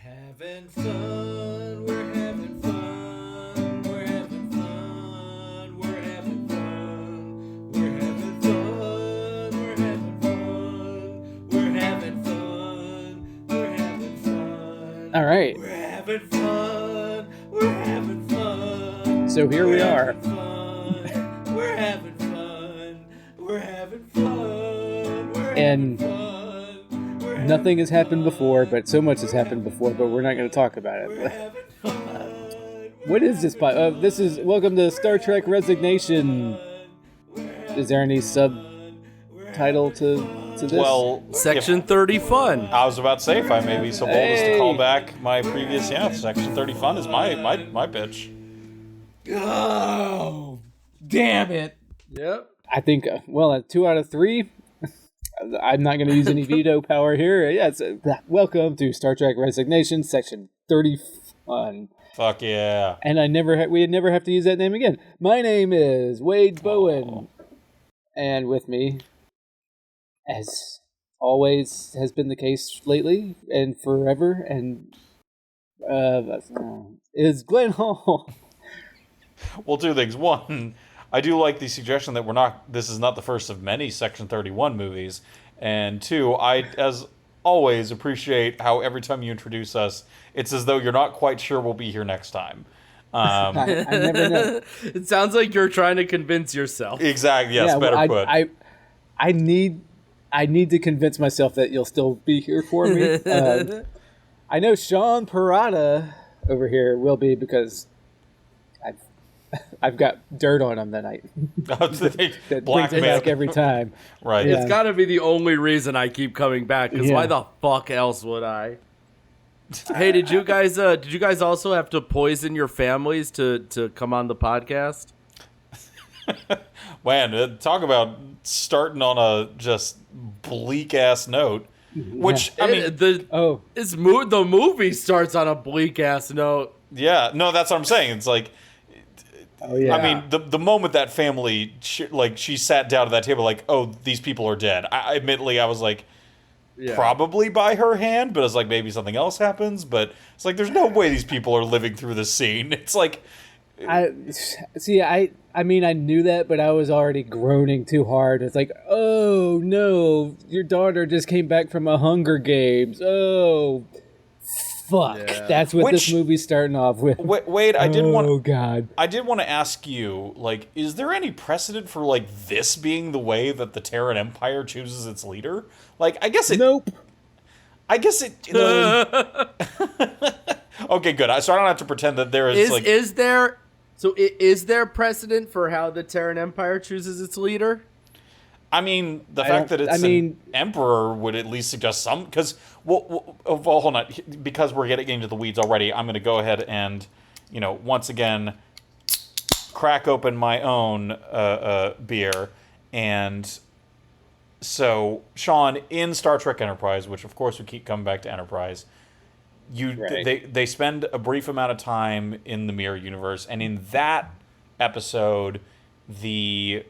Having fun, we're having fun, we're having fun, we're having fun, we're having fun, we're having fun, we're having fun, we're having fun. All right. We're having fun, we're having fun. So here we are. We're having fun, we're having fun, we're And having fun. Nothing has happened before, but so much has happened before, but we're not going to talk about it. What is this? This is welcome to Star Trek Resignation. Is there any subtitle to this? Well, Section 30 fun. I was about to say, if I may be so bold as to call back my previous, Section 30 fun is my pitch. Oh, damn it. Yep. I think, 2 out of 3. I'm not going to use any veto power here. Yes, welcome to Star Trek Resignation, Section 30 fun. Fuck yeah. And we never have to use that name again. My name is Wade Bowen. And with me, as always has been the case lately and forever, and is Glenn Hall. Well, 2 things. 1, I do like the suggestion that this is not the first of many Section 31 movies. And 2, I, as always, appreciate how every time you introduce us, it's as though you're not quite sure we'll be here next time. I never know. It sounds like you're trying to convince yourself. Exactly. Yes, better put. I need to convince myself that you'll still be here for me. I know Sean Parada over here will be because I've got dirt on him that that brings it back every time. Right. Yeah. It's got to be the only reason I keep coming back, because why the fuck else would I? Hey, did you guys also have to poison your families to come on the podcast? Man, talk about starting on a just bleak ass note. Which the movie starts on a bleak ass note. Yeah, no, that's what I'm saying. It's like, oh yeah. I mean, the moment that family, she sat down at that table, like, oh, these people are dead. Admittedly, I was like, probably by her hand, but it's like maybe something else happens. But it's like, there's no way these people are living through this scene. It's like, I mean, I knew that, but I was already groaning too hard. It's like, oh no, your daughter just came back from a Hunger Games. Oh, fuck. Yeah. That's what this movie's starting off with. Wait, I did want. Oh god. I did want to ask you, like, is there any precedent for like this being the way that the Terran Empire chooses its leader? Like, I guess it. Nope. I guess it. Okay, good. So I don't have to pretend that there is like. Is there precedent for how the Terran Empire chooses its leader? I mean, the fact that it's an emperor would at least suggest some. Because, well, hold on. Because we're getting into the weeds already, I'm going to go ahead and, once again, crack open my own beer. And so, Sean, in Star Trek Enterprise, which of course we keep coming back to Enterprise, they spend a brief amount of time in the Mirror Universe, and in that episode, the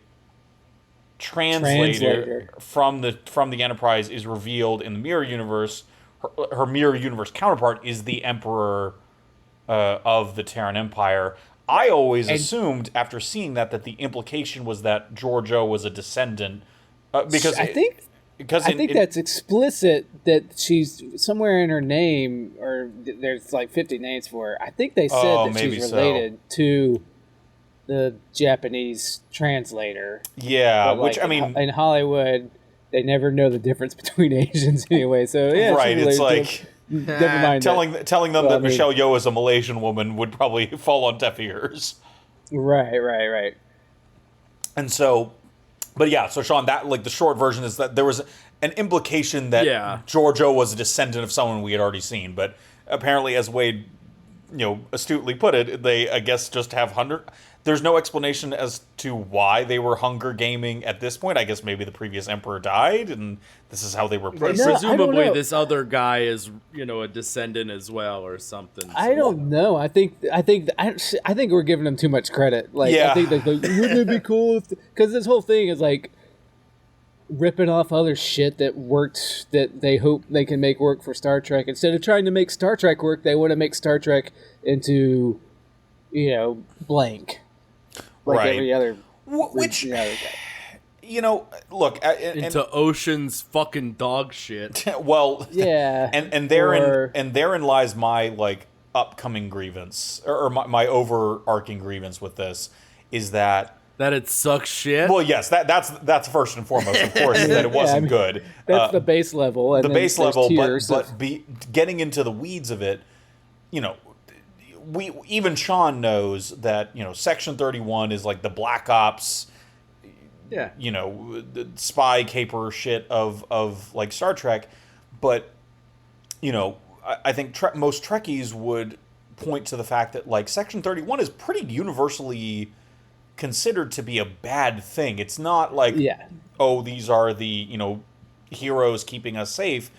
translator from the Enterprise is revealed in the Mirror Universe. Her Mirror Universe counterpart is the Emperor of the Terran Empire. I always assumed after seeing that the implication was that Georgiou was a descendant, because I think that's explicit, that she's somewhere in her name, or there's like 50 names for her. I think they said that she's related to the Japanese translator. Yeah, but which, I mean, in Hollywood, they never know the difference between Asians anyway. So yeah, right. It's like never mind telling them that Michelle Yeoh is a Malaysian woman would probably fall on deaf ears. Right. And so. But yeah, so Sean, that the short version is that there was an implication that Georgiou was a descendant of someone we had already seen, but apparently, as Wade, astutely put it, they I guess just have There's no explanation as to why they were Hunger Gaming at this point. I guess maybe the previous emperor died, and this is how they were placed. Presumably, this other guy is a descendant as well, or something. I don't know. I think we're giving them too much credit. I think wouldn't it be cool? Because this whole thing is like, ripping off other shit that worked, that they hope they can make work for Star Trek. Instead of trying to make Star Trek work, they want to make Star Trek into, blank. Like Right. every other. Which, look. Into Ocean's fucking dog shit. Well, yeah. And therein lies my, upcoming grievance, or my overarching grievance with this, is that it sucks shit. Well, yes, that's first and foremost, of course, that it wasn't good. That's the base level. And the base level, tiers getting into the weeds of it, even Sean knows that Section 31 is like the Black Ops, the spy caper shit of like Star Trek, but I think most Trekkies would point to the fact that like Section 31 is pretty universally considered to be a bad thing. It's not like, oh, these are the, heroes keeping us safe.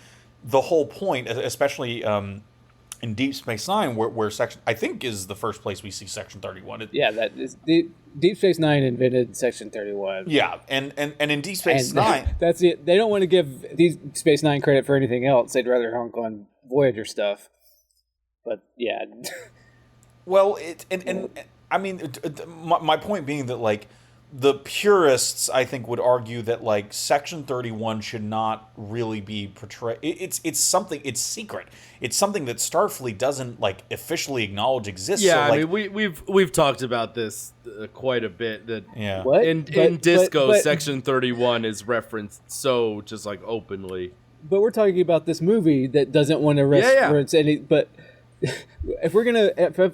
The whole point, especially in Deep Space Nine, where Section, I think, is the first place we see Section 31. That is Deep Space Nine invented Section 31. Yeah, and in Deep Space Nine, that's it. They don't want to give Deep Space Nine credit for anything else. They'd rather honk on Voyager stuff. But yeah. Well, I mean, my point being that, like, the purists, I think, would argue that, like, Section 31 should not really be portrayed. It's something, it's secret. It's something that Starfleet doesn't, like, officially acknowledge exists. Yeah, so, I mean, we've talked about this quite a bit. That What? in Disco, Section 31 is referenced so just, like, openly. But we're talking about this movie that doesn't want to reference any. But if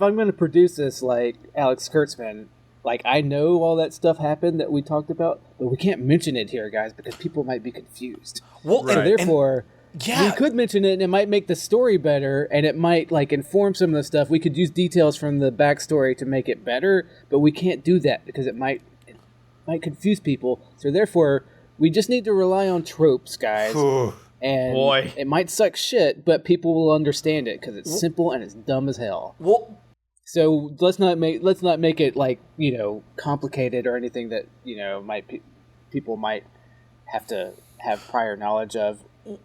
I'm gonna produce this like Alex Kurtzman, like I know all that stuff happened that we talked about, but we can't mention it here, guys, because people might be confused. Well, so therefore, we could mention it, and it might make the story better, and it might like inform some of the stuff. We could use details from the backstory to make it better, but we can't do that because it might confuse people. So therefore, we just need to rely on tropes, guys. And it might suck shit, but people will understand it because it's simple and it's dumb as hell. Well, so let's not make it like complicated or anything that people might have to have prior knowledge of,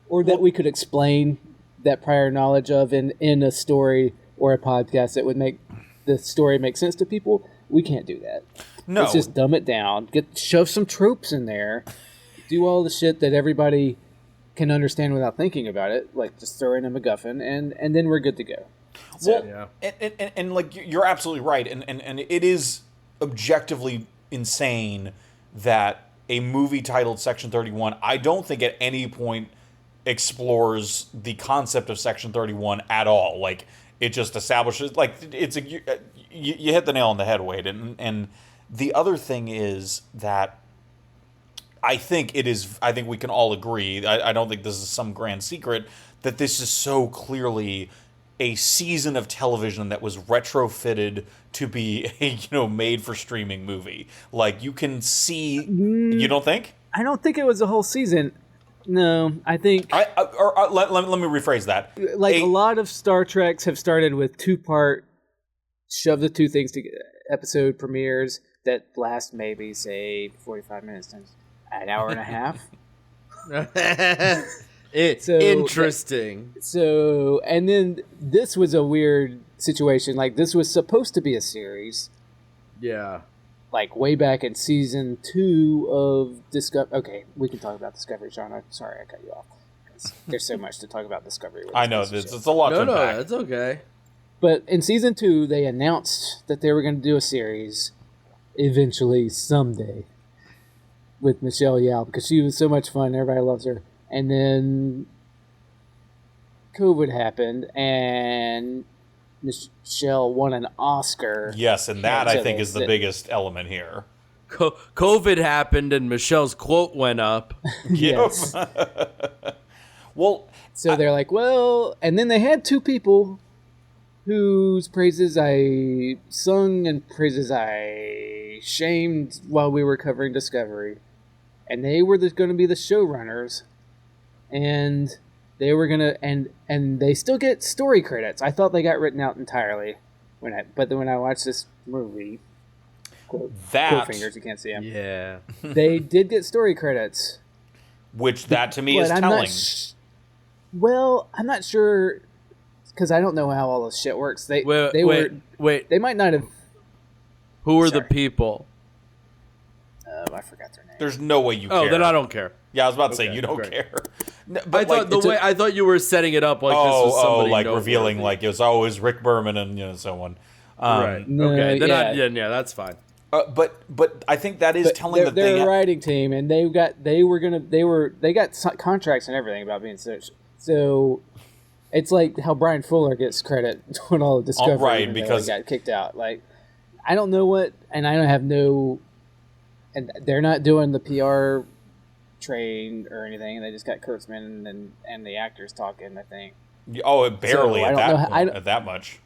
or that we could explain that prior knowledge of in a story or a podcast that would make the story make sense to people. We can't do that. No, let's just dumb it down. Shove some tropes in there. Do all the shit that everybody can understand without thinking about it, like just throw in a MacGuffin, and then we're good to go. So, and like you're absolutely right, and it is objectively insane that a movie titled Section 31, I don't think at any point explores the concept of Section 31 at all. Like it just establishes, like you hit the nail on the head, Wade. And the other thing is that I think we can all agree, I don't think this is some grand secret, that this is so clearly a season of television that was retrofitted to be a, made for streaming movie. Like you can see, you don't think? I don't think it was a whole season. No, I think... let me rephrase that. Like a lot of Star Treks have started with 2-part, shove the two things together, episode premieres that last maybe, say, 45 minutes times an hour and a half. Interesting. And then this was a weird situation. Like, this was supposed to be a series. Yeah. Like, way back in season 2 of Discovery. Okay, we can talk about Discovery, Sean. I'm sorry I cut you off. There's so much to talk about Discovery. I know, it's a lot to unpack. No, it's okay. But in season 2, they announced that they were going to do a series eventually, someday, with Michelle Yeoh, because she was so much fun. Everybody loves her. And then COVID happened, and Michelle won an Oscar. Yes, and that, I think, is the biggest element here. COVID happened, and Michelle's quote went up. Yes. Well, so they're like, well, and then they had 2 people whose praises I sung and praises I shamed while we were covering Discovery. And they were going to be the showrunners. And they were going to... And they still get story credits. I thought they got written out entirely. But then when I watched this movie... Quote fingers, you can't see them. Yeah. They did get story credits. which that to me is I'm telling. Well, I'm not sure because I don't know how all this shit works. They might not have. Who are the people? I forgot their name. There's no way you care. Oh, then I don't care. Yeah, I was about to say you don't care. No, but I thought you were setting it up like this was somebody like revealing like it was Rick Berman and so on. Right. No, okay. Then that's fine. But I think that is telling that they're a writing team, and they got contracts and everything about being such. So it's like how Brian Fuller gets credit when all the Discovery right, because got kicked out. Like I don't know what, and I don't have no, and they're not doing the PR train or anything. They just got Kurtzman and the actors talking, I think. Oh, barely so at that much.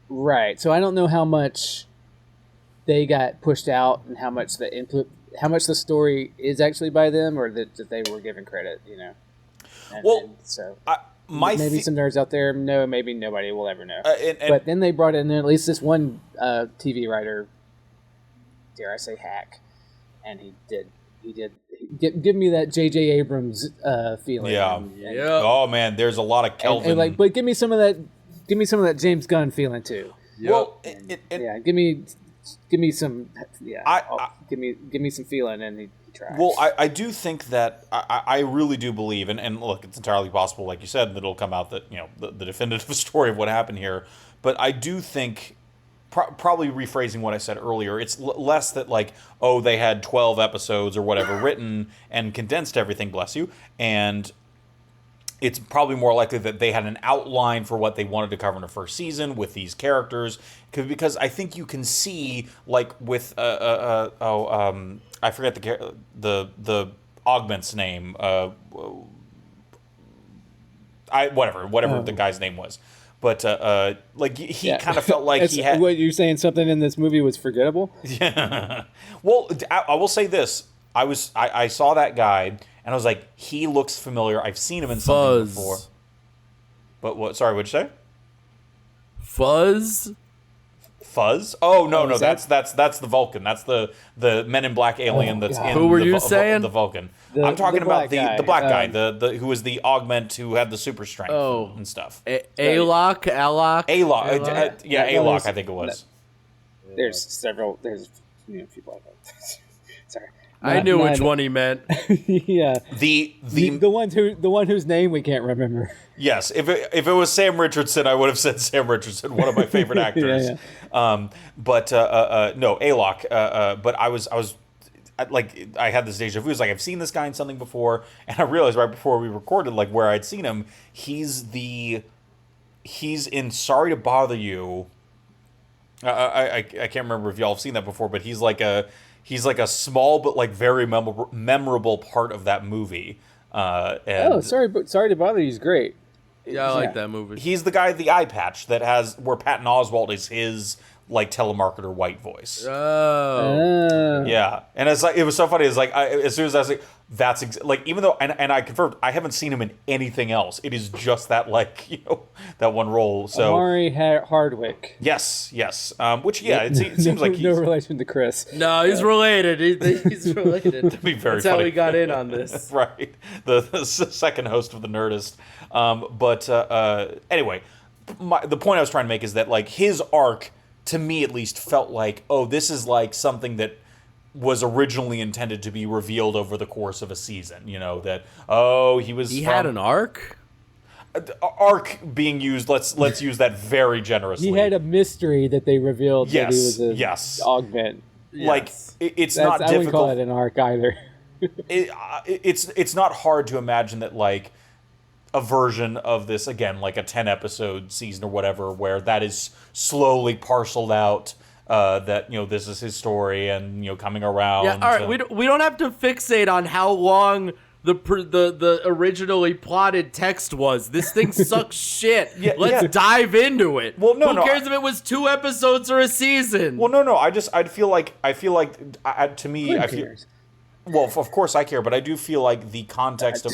Right. So I don't know how much they got pushed out and how much the story is actually by them, or that they were given credit, maybe some nerds out there know, maybe nobody will ever know. But then they brought in at least this one TV writer, dare I say hack, and he did give me that J.J. Abrams feeling. Yeah. Oh man, there's a lot of Kelvin. And but give me some of that James Gunn feeling too. Yep. Well, give me some. Yeah, give me some feeling, and he tries. Well, I do think that I really do believe, and look, it's entirely possible, like you said, that it'll come out that the definitive story of what happened here. But I do think. Probably rephrasing what I said earlier, it's less that they had 12 episodes or whatever written and condensed everything, bless you, and it's probably more likely that they had an outline for what they wanted to cover in the first season with these characters, because I think you can see with I forget the augment's name, whatever the guy's name was. But he kind of felt like he had. What you're saying? Something in this movie was forgettable. Yeah. Well, I will say this: I saw that guy, and I was like, he looks familiar. I've seen him in something before. But what? Sorry, what'd you say? Fuzz. Oh no, that's the Vulcan. That's the Men in Black alien that's in. Who were you saying? The Vulcan. I'm talking about the black guy, the who was the augment who had the super strength and stuff. Alok. Yeah, Alok. I think it was. There's several. There's people like that. Sorry. I knew which one he meant. Yeah. The one whose name we can't remember. Yes, if it was Sam Richardson, I would have said Sam Richardson, one of my favorite actors. Yeah. But no, Alok. But I was I had this deja vu. It's like I've seen this guy in something before, and I realized right before we recorded where I'd seen him. He's in Sorry to Bother You. I can't remember if y'all have seen that before, but he's like a small but very memorable part of that movie. Sorry to Bother You is great. Yeah, I like that movie. He's the guy with the eye patch where Patton Oswalt is his telemarketer white voice. Oh. Yeah. And it's it was so funny. It's as soon as I was that's even though, and I confirmed, I haven't seen him in anything else. It is just that that one role. So Amari Hardwick. Yes. Which it seems like he's no relation to Chris. No, he's related. He's related. That'd be very That's funny. how he got in on this. Right. The second host of the Nerdist. Anyway, the point I was trying to make is that his arc, to me at least, felt this is something that was originally intended to be revealed over the course of a season. He had an arc. Arc being used. Let's use that very generously. He had a mystery that they revealed. Yes. That he was an augment. Yes. It's not difficult. I wouldn't call it an arc either. It's not hard to imagine that a version of this, again, a 10 episode season or whatever, where that is slowly parceled out, that this is his story and coming around. Yeah, all right. We don't have to fixate on how long the originally plotted text was. This thing sucks shit. Let's dive into it. Well, who cares if it was 2 episodes or a season? Well, no. I feel like to me, I feel. Well, of course I care, but I do feel like the context of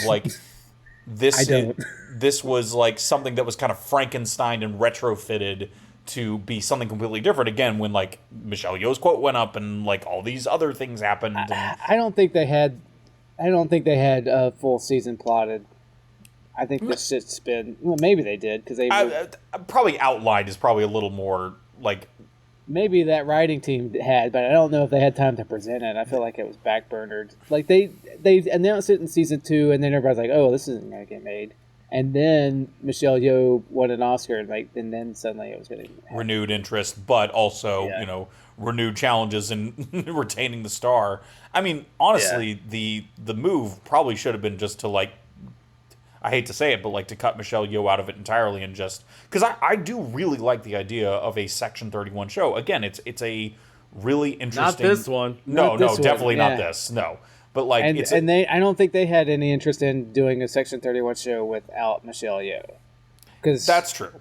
this was something that was kind of Frankenstein and retrofitted to be something completely different. Again, when Michelle Yeoh's quote went up and all these other things happened. I don't think they had. I don't think they had a full season plotted. I think this shit's been... Well, maybe they did, because they... probably outlined is probably a little more, like... Maybe that writing team had, but I don't know if they had time to present it. I feel like it was backburnered. Like, they announced it in season 2, and then everybody's like, oh, this isn't going to get made. And then Michelle Yeoh won an Oscar, and then suddenly it was going to happen. Renewed interest, but also, renewed challenges in retaining the star. I mean, honestly, the move probably should have been just to, like, I hate to say it, but like to cut Michelle Yeoh out of it entirely and just... Because I do really like the idea of a Section 31 show. Again, it's a really interesting... Not this one. No, definitely not this. No. But like... I don't think they had any interest in doing a Section 31 show without Michelle Yeoh. That's true.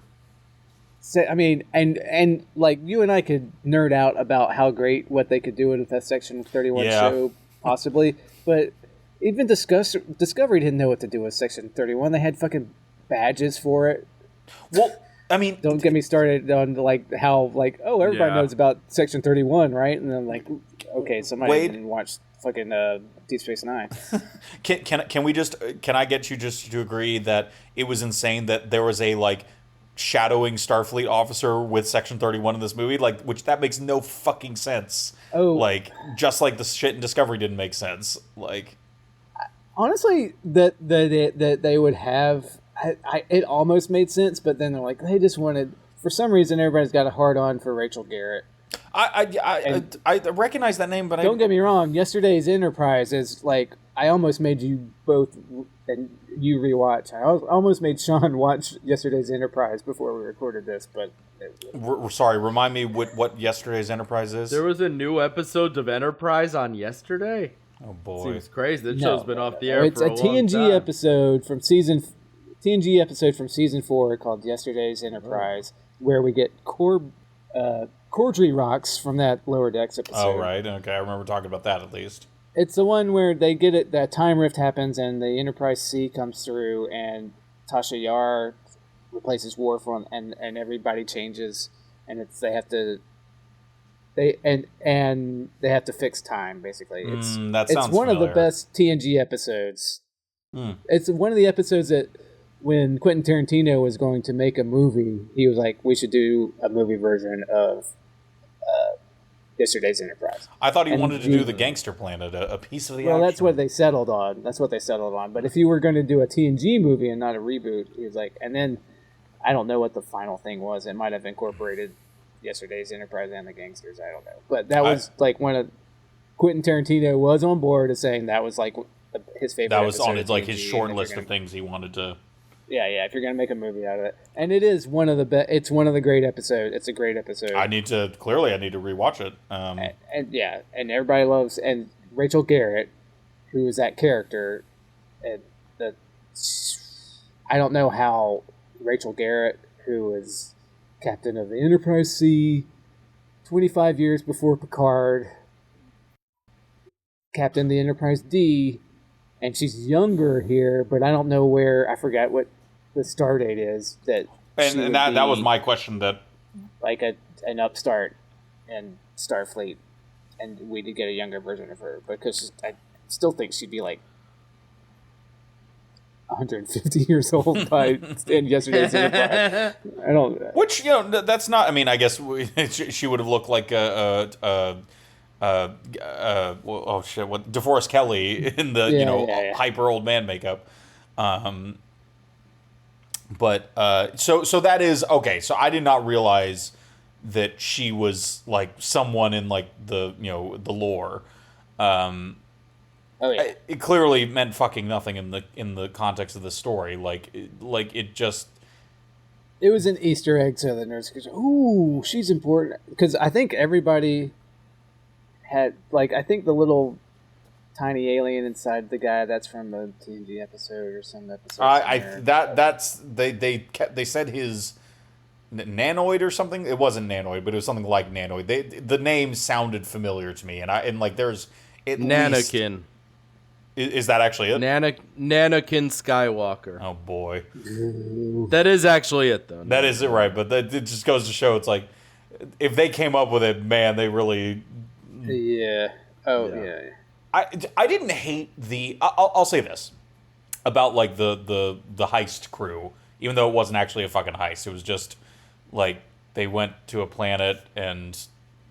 So, I mean, and like you and I could nerd out about how great what they could do with a Section 31 show, possibly, but... Even Discovery didn't know what to do with Section 31. They had fucking badges for it. Well, I mean... Don't get me started on, like, how, like, oh, everybody knows about Section 31, right? And then, like, okay, somebody didn't watch fucking Deep Space Nine. Can we just... Can I get you just to agree that it was insane that there was a, like, shadowing Starfleet officer with Section 31 in this movie? Like, which that makes no fucking sense. Oh. Like, just like the shit in Discovery didn't make sense. Like... Honestly, that they would have, it almost made sense, but then they're like, they just wanted, for some reason, everybody's got a hard on for Rachel Garrett. I recognize that name, but don't get me wrong. Yesterday's Enterprise is like, I almost made you both, and you rewatch. I almost made Sean watch Yesterday's Enterprise before we recorded this, but. Sorry, remind me what Yesterday's Enterprise is. There was a new episode of Enterprise on yesterday. Oh boy, seems crazy. That show's been off the air it's for a long time. It's a TNG episode from season 4 called Yesterday's Enterprise, where we get Cordry rocks from that Lower Decks episode. Oh right, okay, I remember talking about that at least. It's the one where they get it. That time rift happens, and the Enterprise C comes through, and Tasha Yar replaces Worf and everybody changes, and they have to. They have to fix time. Basically, it's one of the best TNG episodes. It's one of the episodes that when Quentin Tarantino was going to make a movie, he was like, "We should do a movie version of Yesterday's Enterprise." I thought he wanted to do the Gangster Planet, a piece of the. Well, that's what they settled on. But if you were going to do a TNG movie and not a reboot, he was like, and then I don't know what the final thing was. It might have incorporated Yesterday's Enterprise and the Gangsters. I don't know, but that was like one of Quentin Tarantino was on board as saying that was like his favorite. That was on his short list of things he wanted to. Yeah. If you're gonna make a movie out of it, and it is one of the best. It's one of the great episodes. It's a great episode. I need to rewatch it. And everybody loves and Rachel Garrett, who is that character, and I don't know how Rachel Garrett, who is captain of the Enterprise C, 25 years before Picard, captain of the Enterprise D, and she's younger here, but I don't know where, I forgot what the star date is. That was my question, that like an upstart in Starfleet, and we did get a younger version of her, because I still think she'd be like 150 years old by in Yesterday's Enterprise. I don't. Which that's not. I mean, I guess she would have looked like oh shit, what DeForest Kelly in the hyper old man makeup. But so that is okay. So I did not realize that she was like someone in like the the lore. Oh, yeah. It clearly meant fucking nothing in the context of the story. Like it just. It was an Easter egg to the nerds. Ooh, she's important, because I think everybody had I think the little tiny alien inside the guy that's from the TNG episode or some episode. They said his nanoid or something. It wasn't nanoid, but it was something like nanoid. The name sounded familiar to me, and there's Nanakin. Is that actually it? Nanakin Skywalker. Oh boy, that is actually it though. That is it, right? But it just goes to show, it's like if they came up with it, man, they really. Yeah. Oh yeah. I didn't hate the. I'll say this about like the heist crew, even though it wasn't actually a fucking heist. It was just like they went to a planet and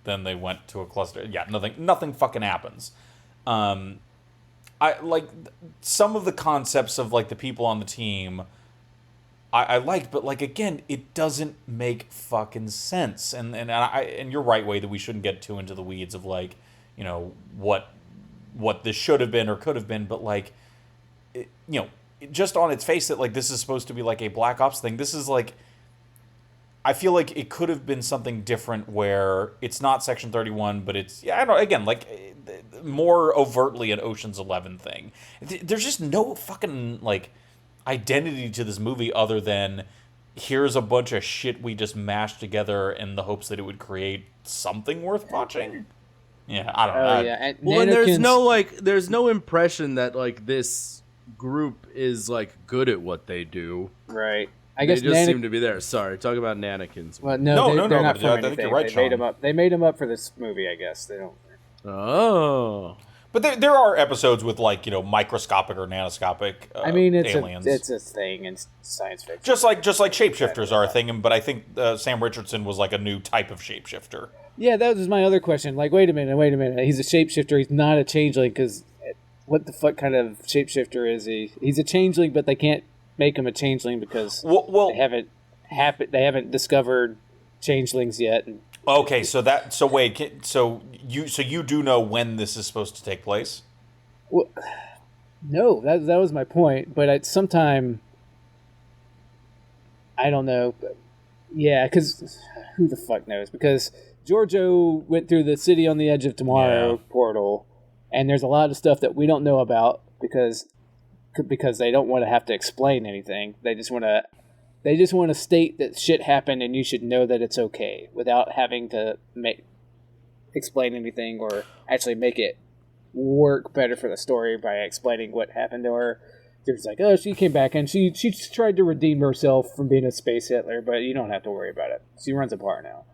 then they went to a cluster. Yeah, nothing fucking happens. I like some of the concepts of like the people on the team. I liked, but like again, it doesn't make fucking sense. And you're right, Way, that we shouldn't get too into the weeds of like, you know, what this should have been or could have been. But like, just on its face, that like this is supposed to be like a Black Ops thing. This is like, I feel like it could have been something different where it's not Section 31, but it's, I don't know, again, like more overtly an Ocean's 11 thing. There's just no fucking like identity to this movie other than here's a bunch of shit we just mashed together in the hopes that it would create something worth watching. Yeah, I don't know. Oh, yeah. And there's no impression that like this group is like good at what they do. Right. I guess they just seem to be there. Sorry, talk about Nanakins. Well, they're not from anything. I think you're right, they made them up for this movie, I guess. They don't. Oh. But there are episodes with like, you know, microscopic or nanoscopic aliens. It's a thing in science fiction. Just like shapeshifters are a thing, but I think Sam Richardson was like a new type of shapeshifter. Yeah, that was my other question. Like, wait a minute. He's a shapeshifter. He's not a changeling because what the fuck kind of shapeshifter is he? He's a changeling, but they can't make him a changeling because they haven't discovered changelings yet. Okay, so you do know when this is supposed to take place? Well, no, that was my point. But at some time, I don't know. Yeah, because who the fuck knows? Because Giorgio went through the City on the Edge of Tomorrow portal, and there's a lot of stuff that we don't know about because they don't want to have to explain anything. They just want to state that shit happened and you should know that it's okay without having to explain anything or actually make it work better for the story by explaining what happened to her. It's like, oh, she came back and she tried to redeem herself from being a space Hitler, but you don't have to worry about it. She runs a bar now.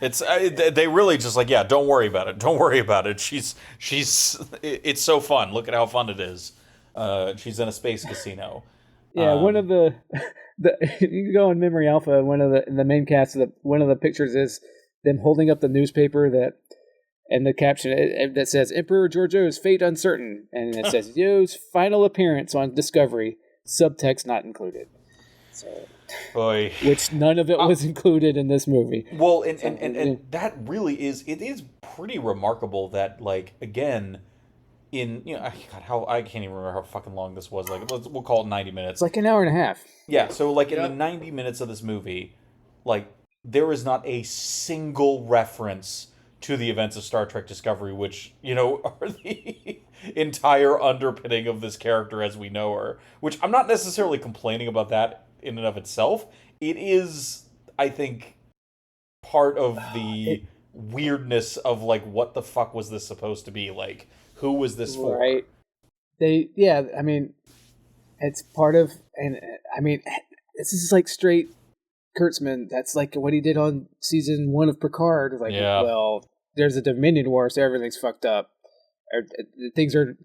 They really just like, yeah, don't worry about it. Don't worry about it. It's so fun. Look at how fun it is. She's in a space casino. Yeah, one of the you can go on Memory Alpha. One of the main cast of one of the pictures is them holding up the newspaper and the caption that says Emperor Giorgio's fate uncertain, and it says Yo's final appearance on Discovery, subtext not included. So, boy, which none of it was included in this movie. Well, and that really is pretty remarkable that, like, again, in, you know, God, I can't even remember how fucking long this was. Like, we'll call it 90 minutes. It's like an hour and a half. Yeah, so like in the 90 minutes of this movie, like there is not a single reference to the events of Star Trek Discovery, which, you know, are the entire underpinning of this character as we know her. Which I'm not necessarily complaining about that in and of itself. It is, I think, part of the weirdness of like, what the fuck was this supposed to be? Like, who was this for? Right. I mean, it's part of, and I mean, this is like straight Kurtzman. That's like what he did on season 1 of Picard. Like, well, there's a Dominion War, so everything's fucked up. Things are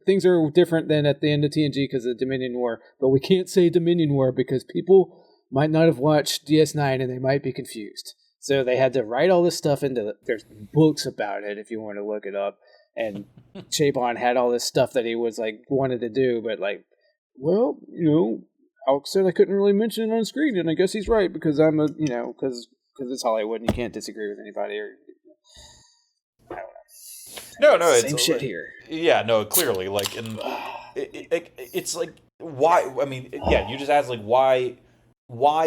different than at the end of TNG because of the Dominion War, but we can't say Dominion War because people might not have watched DS9 and they might be confused. So they had to write all this stuff there's books about it if you want to look it up. And Chabon had all this stuff that he was like wanted to do, but like, well, you know, Alex said I couldn't really mention it on screen, and I guess he's right because I'm a, you know, because it's Hollywood and you can't disagree with anybody or. I don't know. No, same shit here. Yeah, no, clearly, like, and it's like, why? I mean, yeah, you just asked like, why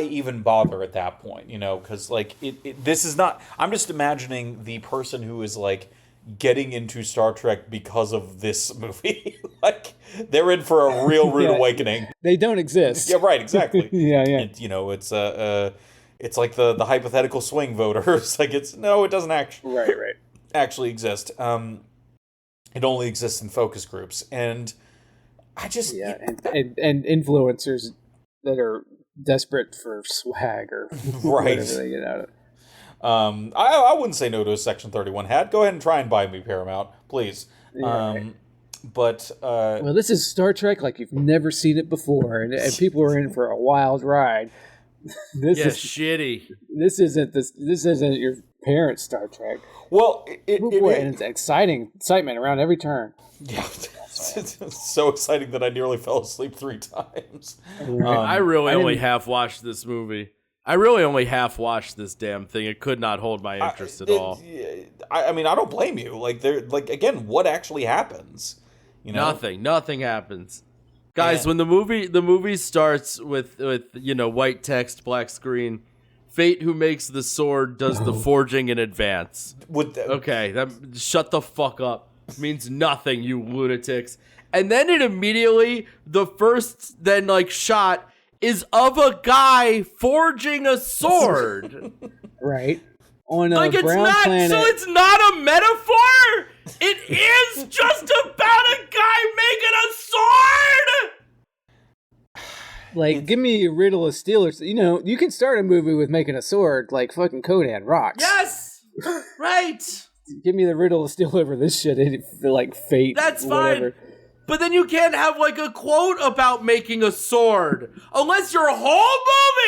even bother at that point? You know, because like, this is not. I'm just imagining the person who is like getting into Star Trek because of this movie. Like, they're in for a real rude awakening. They don't exist. Yeah, right, exactly. yeah. You know, it's like the hypothetical swing voters. Like, it doesn't actually actually exist. It only exists in focus groups, and I just and influencers that are desperate for swag or whatever they get out of it. I wouldn't say no to a Section 31 hat. Go ahead and try and buy me Paramount, please. But well, this is Star Trek like you've never seen it before, and people are in for a wild ride. This is shitty. This isn't your parents' Star Trek. Well, and it's excitement around every turn. Yeah, it's so exciting that I nearly fell asleep 3 times. I only half watched this movie. I really only half watched this damn thing. It could not hold my interest at all. I mean, I don't blame you. Again, what actually happens? Nothing happens. Guys, when the movie starts with white text, black screen, Fate, who makes the sword, does the forging in advance. Shut the fuck up. It means nothing, you lunatics. And then it immediately, the first shot is of a guy forging a sword. Right. On a it's brown not planet. So it's not a metaphor. It is just about a guy making a sword. Give me a riddle of steel, or you can start a movie with making a sword like fucking Conan rocks. Yes, right. Give me the riddle of steel over this shit. Fate. That's whatever. fine. But then you can't have a quote about making a sword unless your whole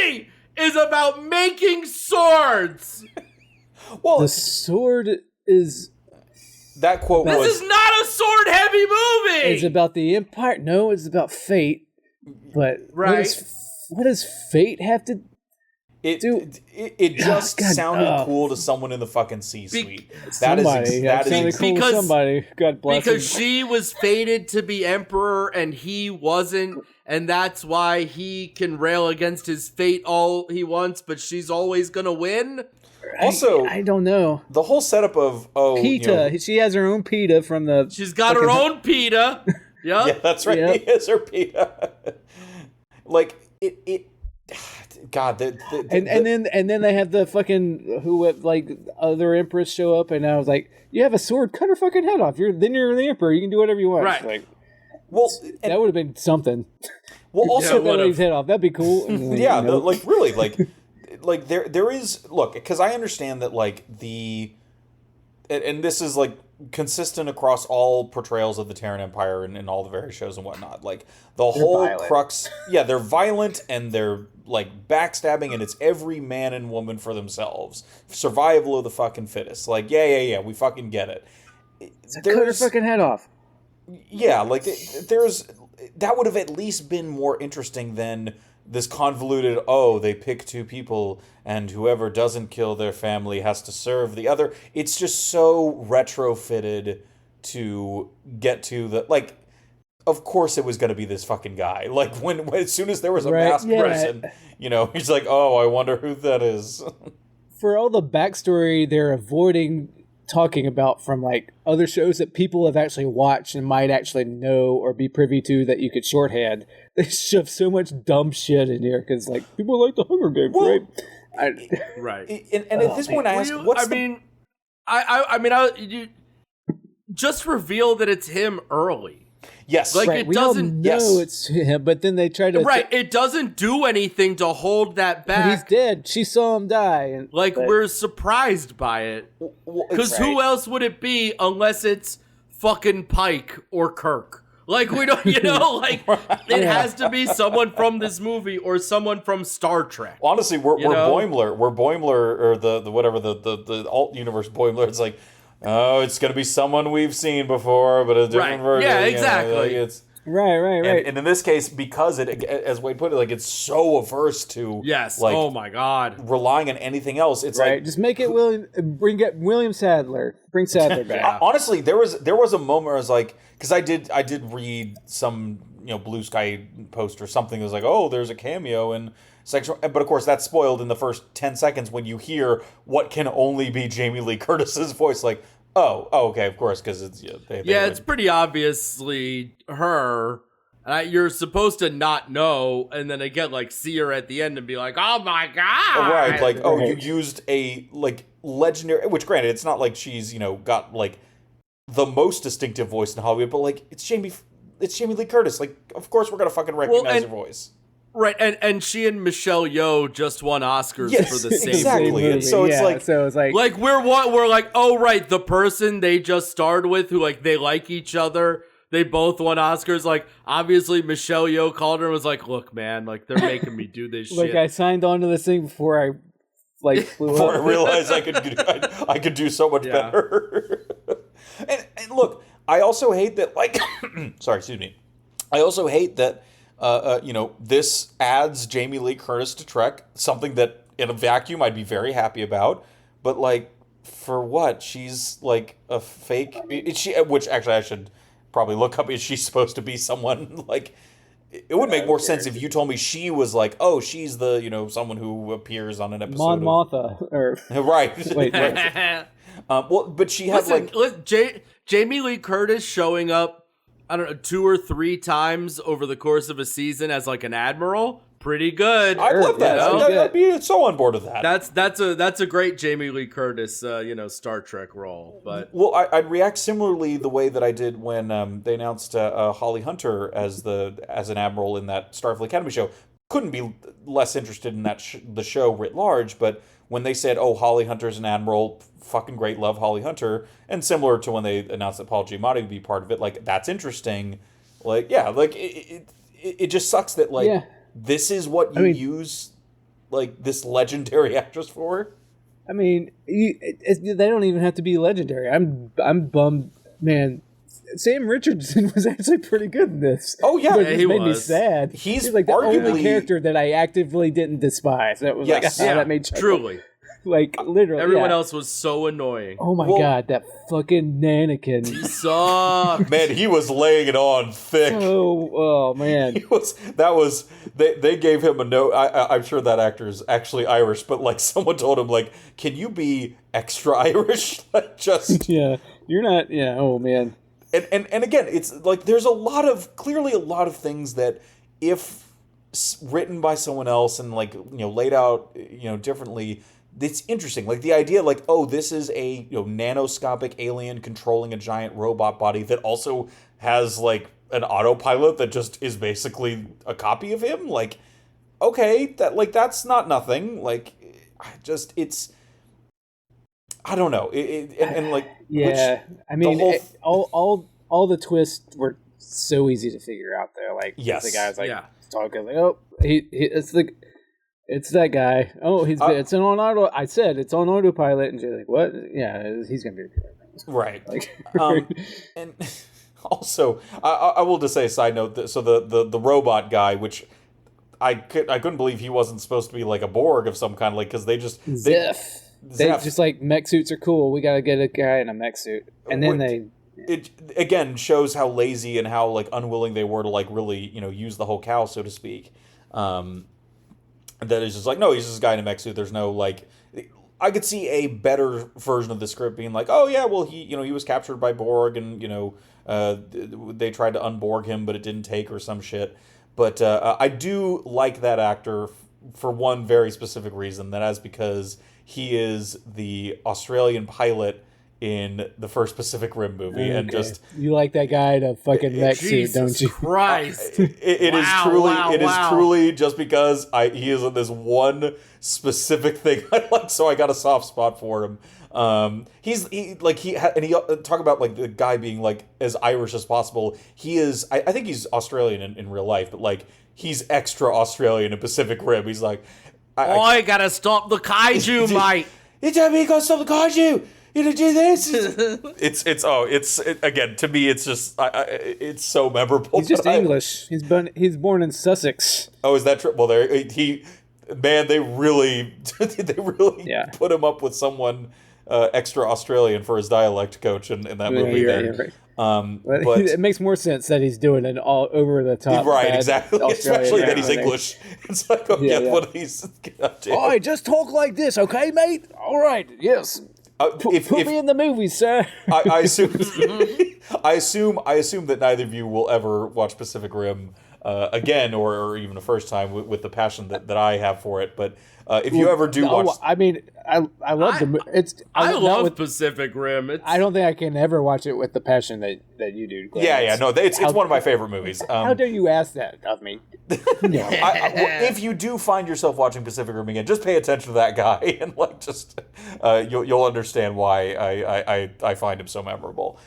movie is about making swords. Well, the sword is. That quote was. This is not a sword-heavy movie. It's about the Empire. No, it's about fate. But what does fate have to do? It just sounded cool to someone in the fucking C-suite. Somebody. God bless him. Because she was fated to be emperor and he wasn't, and that's why he can rail against his fate all he wants, but she's always gonna win. Also, I don't know. The whole setup of PETA. She has her own PETA from the. She's got her own PETA. Yep. Yeah, that's right. Yep. He has her PETA. God, and then they have the fucking other empress show up, and I was like, you have a sword, cut her fucking head off. You're the emperor. You can do whatever you want. Right. That would have been something. Well, also cut his head off. That'd be cool. Yeah, there is because I understand that and this is consistent across all portrayals of the Terran Empire and all the various shows and whatnot. The whole crux, they're violent and they're backstabbing, and it's every man and woman for themselves. Survival of the fucking fittest. We fucking get it. Cut her fucking head off. Yeah, there's that would have at least been more interesting than this convoluted, they pick 2 people and whoever doesn't kill their family has to serve the other. It's just so retrofitted to get to the, of course it was going to be this fucking guy. When as soon as there was a masked person, he's like, I wonder who that is. For all the backstory they're avoiding talking about from other shows that people have actually watched and might actually know or be privy to that you could shorthand, they shove so much dumb shit in here because people like the Hunger Games, right? Right. And at this point, I ask, you just reveal that it's him early. Yes, it we doesn't know it's him, but then they try to it doesn't do anything to hold that back. But he's dead. She saw him die, and we're surprised by it because who else would it be unless it's fucking Pike or Kirk? We don't, it has to be someone from this movie or someone from Star Trek. Honestly, we're Boimler. We're Boimler, or the whatever the alt universe Boimler. It's it's going to be someone we've seen before, but a different version. Yeah, exactly. It's right. And in this case, because it, as Wade put it, it's so averse to oh my god, relying on anything else. It's just make it William Sadler. Bring Sadler back. Honestly, there was a moment where I was because I did read some Blue Sky post or something that was there's a cameo in sexual, but of course that's spoiled in the first 10 seconds when you hear what can only be Jamie Lee Curtis's voice. Okay, of course, because it's it's pretty obviously her. You're supposed to not know, and then again, see her at the end and be like, "Oh my god!" Right, you used a legendary. Which, granted, it's not she's got the most distinctive voice in Hollywood, but it's Jamie Lee Curtis. Of course we're gonna fucking recognize her voice. Right, and she and Michelle Yeoh just won Oscars Yes, for the same exactly. movie. And so it's like we're like, oh right, the person they just starred with, who like they like each other, they both won Oscars. Like obviously Michelle Yeoh called her and was like, look, man, like they're making me do this like shit. I signed on to this thing before I flew before I up. realized I could do so much better. and look, I also hate that. Like, sorry, excuse me. I also hate that. This adds Jamie Lee Curtis to Trek, something that in a vacuum I'd be very happy about. But like, for what? She's like a fake. Which actually I should probably look up. Is she supposed to be someone like? It would make more sense if you told me she was like, oh, she's the someone who appears on an episode. Mon Mothma, or right. Wait, right. But she had Jamie Lee Curtis showing up, I don't know, 2 or 3 times over the course of a season as like an admiral. Pretty good. I'd love that. I'd be so on board with that. That's a great Jamie Lee Curtis, Star Trek role. But I'd react similarly the way that I did when they announced Holly Hunter as an admiral in that Starfleet Academy show. Couldn't be less interested in that the show writ large, but when they said, "Oh, Holly Hunter's an admiral," fucking great, love Holly Hunter, and similar to when they announced that Paul Giamatti would be part of it, like that's interesting. Like it just sucks that this is what you use like this legendary actress for. I mean, they don't even have to be legendary. I'm bummed, man. Sam Richardson was actually pretty good in this. Oh yeah, but it made me sad. He's like the arguably only character that I actively didn't despise. That was that made sense. Truly. Like literally, everyone else was so annoying. Oh my god, that fucking Nannikin! He sucked. Man, he was laying it on thick. Oh man, They gave him a note. I'm sure that actor is actually Irish, but like someone told him, like, can you be extra Irish? Like just yeah, you're not. Yeah, oh man. And again, it's like there's clearly a lot of things that if written by someone else and laid out differently. It's interesting, like the idea, like, oh, this is a nanoscopic alien controlling a giant robot body that also has like an autopilot that just is basically a copy of him. Like, okay, that's not nothing. Like, I don't know. I mean, all the twists were so easy to figure out there. Like, the guy's like talking, like, oh, it's that guy. Oh, it's on auto. I said it's on autopilot, and she's like, "What? Yeah, he's gonna be right." And also, I will just say a side note. That, so the robot guy, which I couldn't believe he wasn't supposed to be like a Borg of some kind, like because they just Zeph. They just like mech suits are cool. We gotta get a guy in a mech suit, and then It again shows how lazy and how like unwilling they were to like really use the whole cow, so to speak. That is just like, no, he's just a guy in a mech suit. There's no like, I could see a better version of the script being like, oh yeah, well he was captured by Borg and they tried to unborg him but it didn't take or some shit. But I do like that actor for one very specific reason. That is because he is the Australian pilot in the first Pacific Rim movie, and just you like that guy in a fucking mech suit, don't you? Christ! It is truly just because he is in this one specific thing I like, so I got a soft spot for him. He talk about like the guy being like as Irish as possible. He is, I think he's Australian in real life, but like he's extra Australian in Pacific Rim. He's like, I gotta stop the kaiju, mate. You tell me you gotta stop the kaiju. You gonna do this? Again, to me, it's just it's so memorable. He's just English. He's born in Sussex. Oh, is that true? Well, they really put him up with someone extra Australian for his dialect coach in that movie. Right. But it makes more sense that he's doing an all over the top. Right, exactly. Especially that he's English. It's like, one of these. I just talk like this, okay, mate? All right, yes. Put me in the movies, sir. I assume that neither of you will ever watch Pacific Rim. again, or even a first time with the passion that I have for it. But if you ever do watch, I mean, I love the. It's I love with, Pacific Rim. I don't think I can ever watch it with the passion that you do. Glenn. yeah, no, it's one of my favorite movies. How dare you ask that of me? No. If you do find yourself watching Pacific Rim again, just pay attention to that guy and like just you'll understand why I find him so memorable.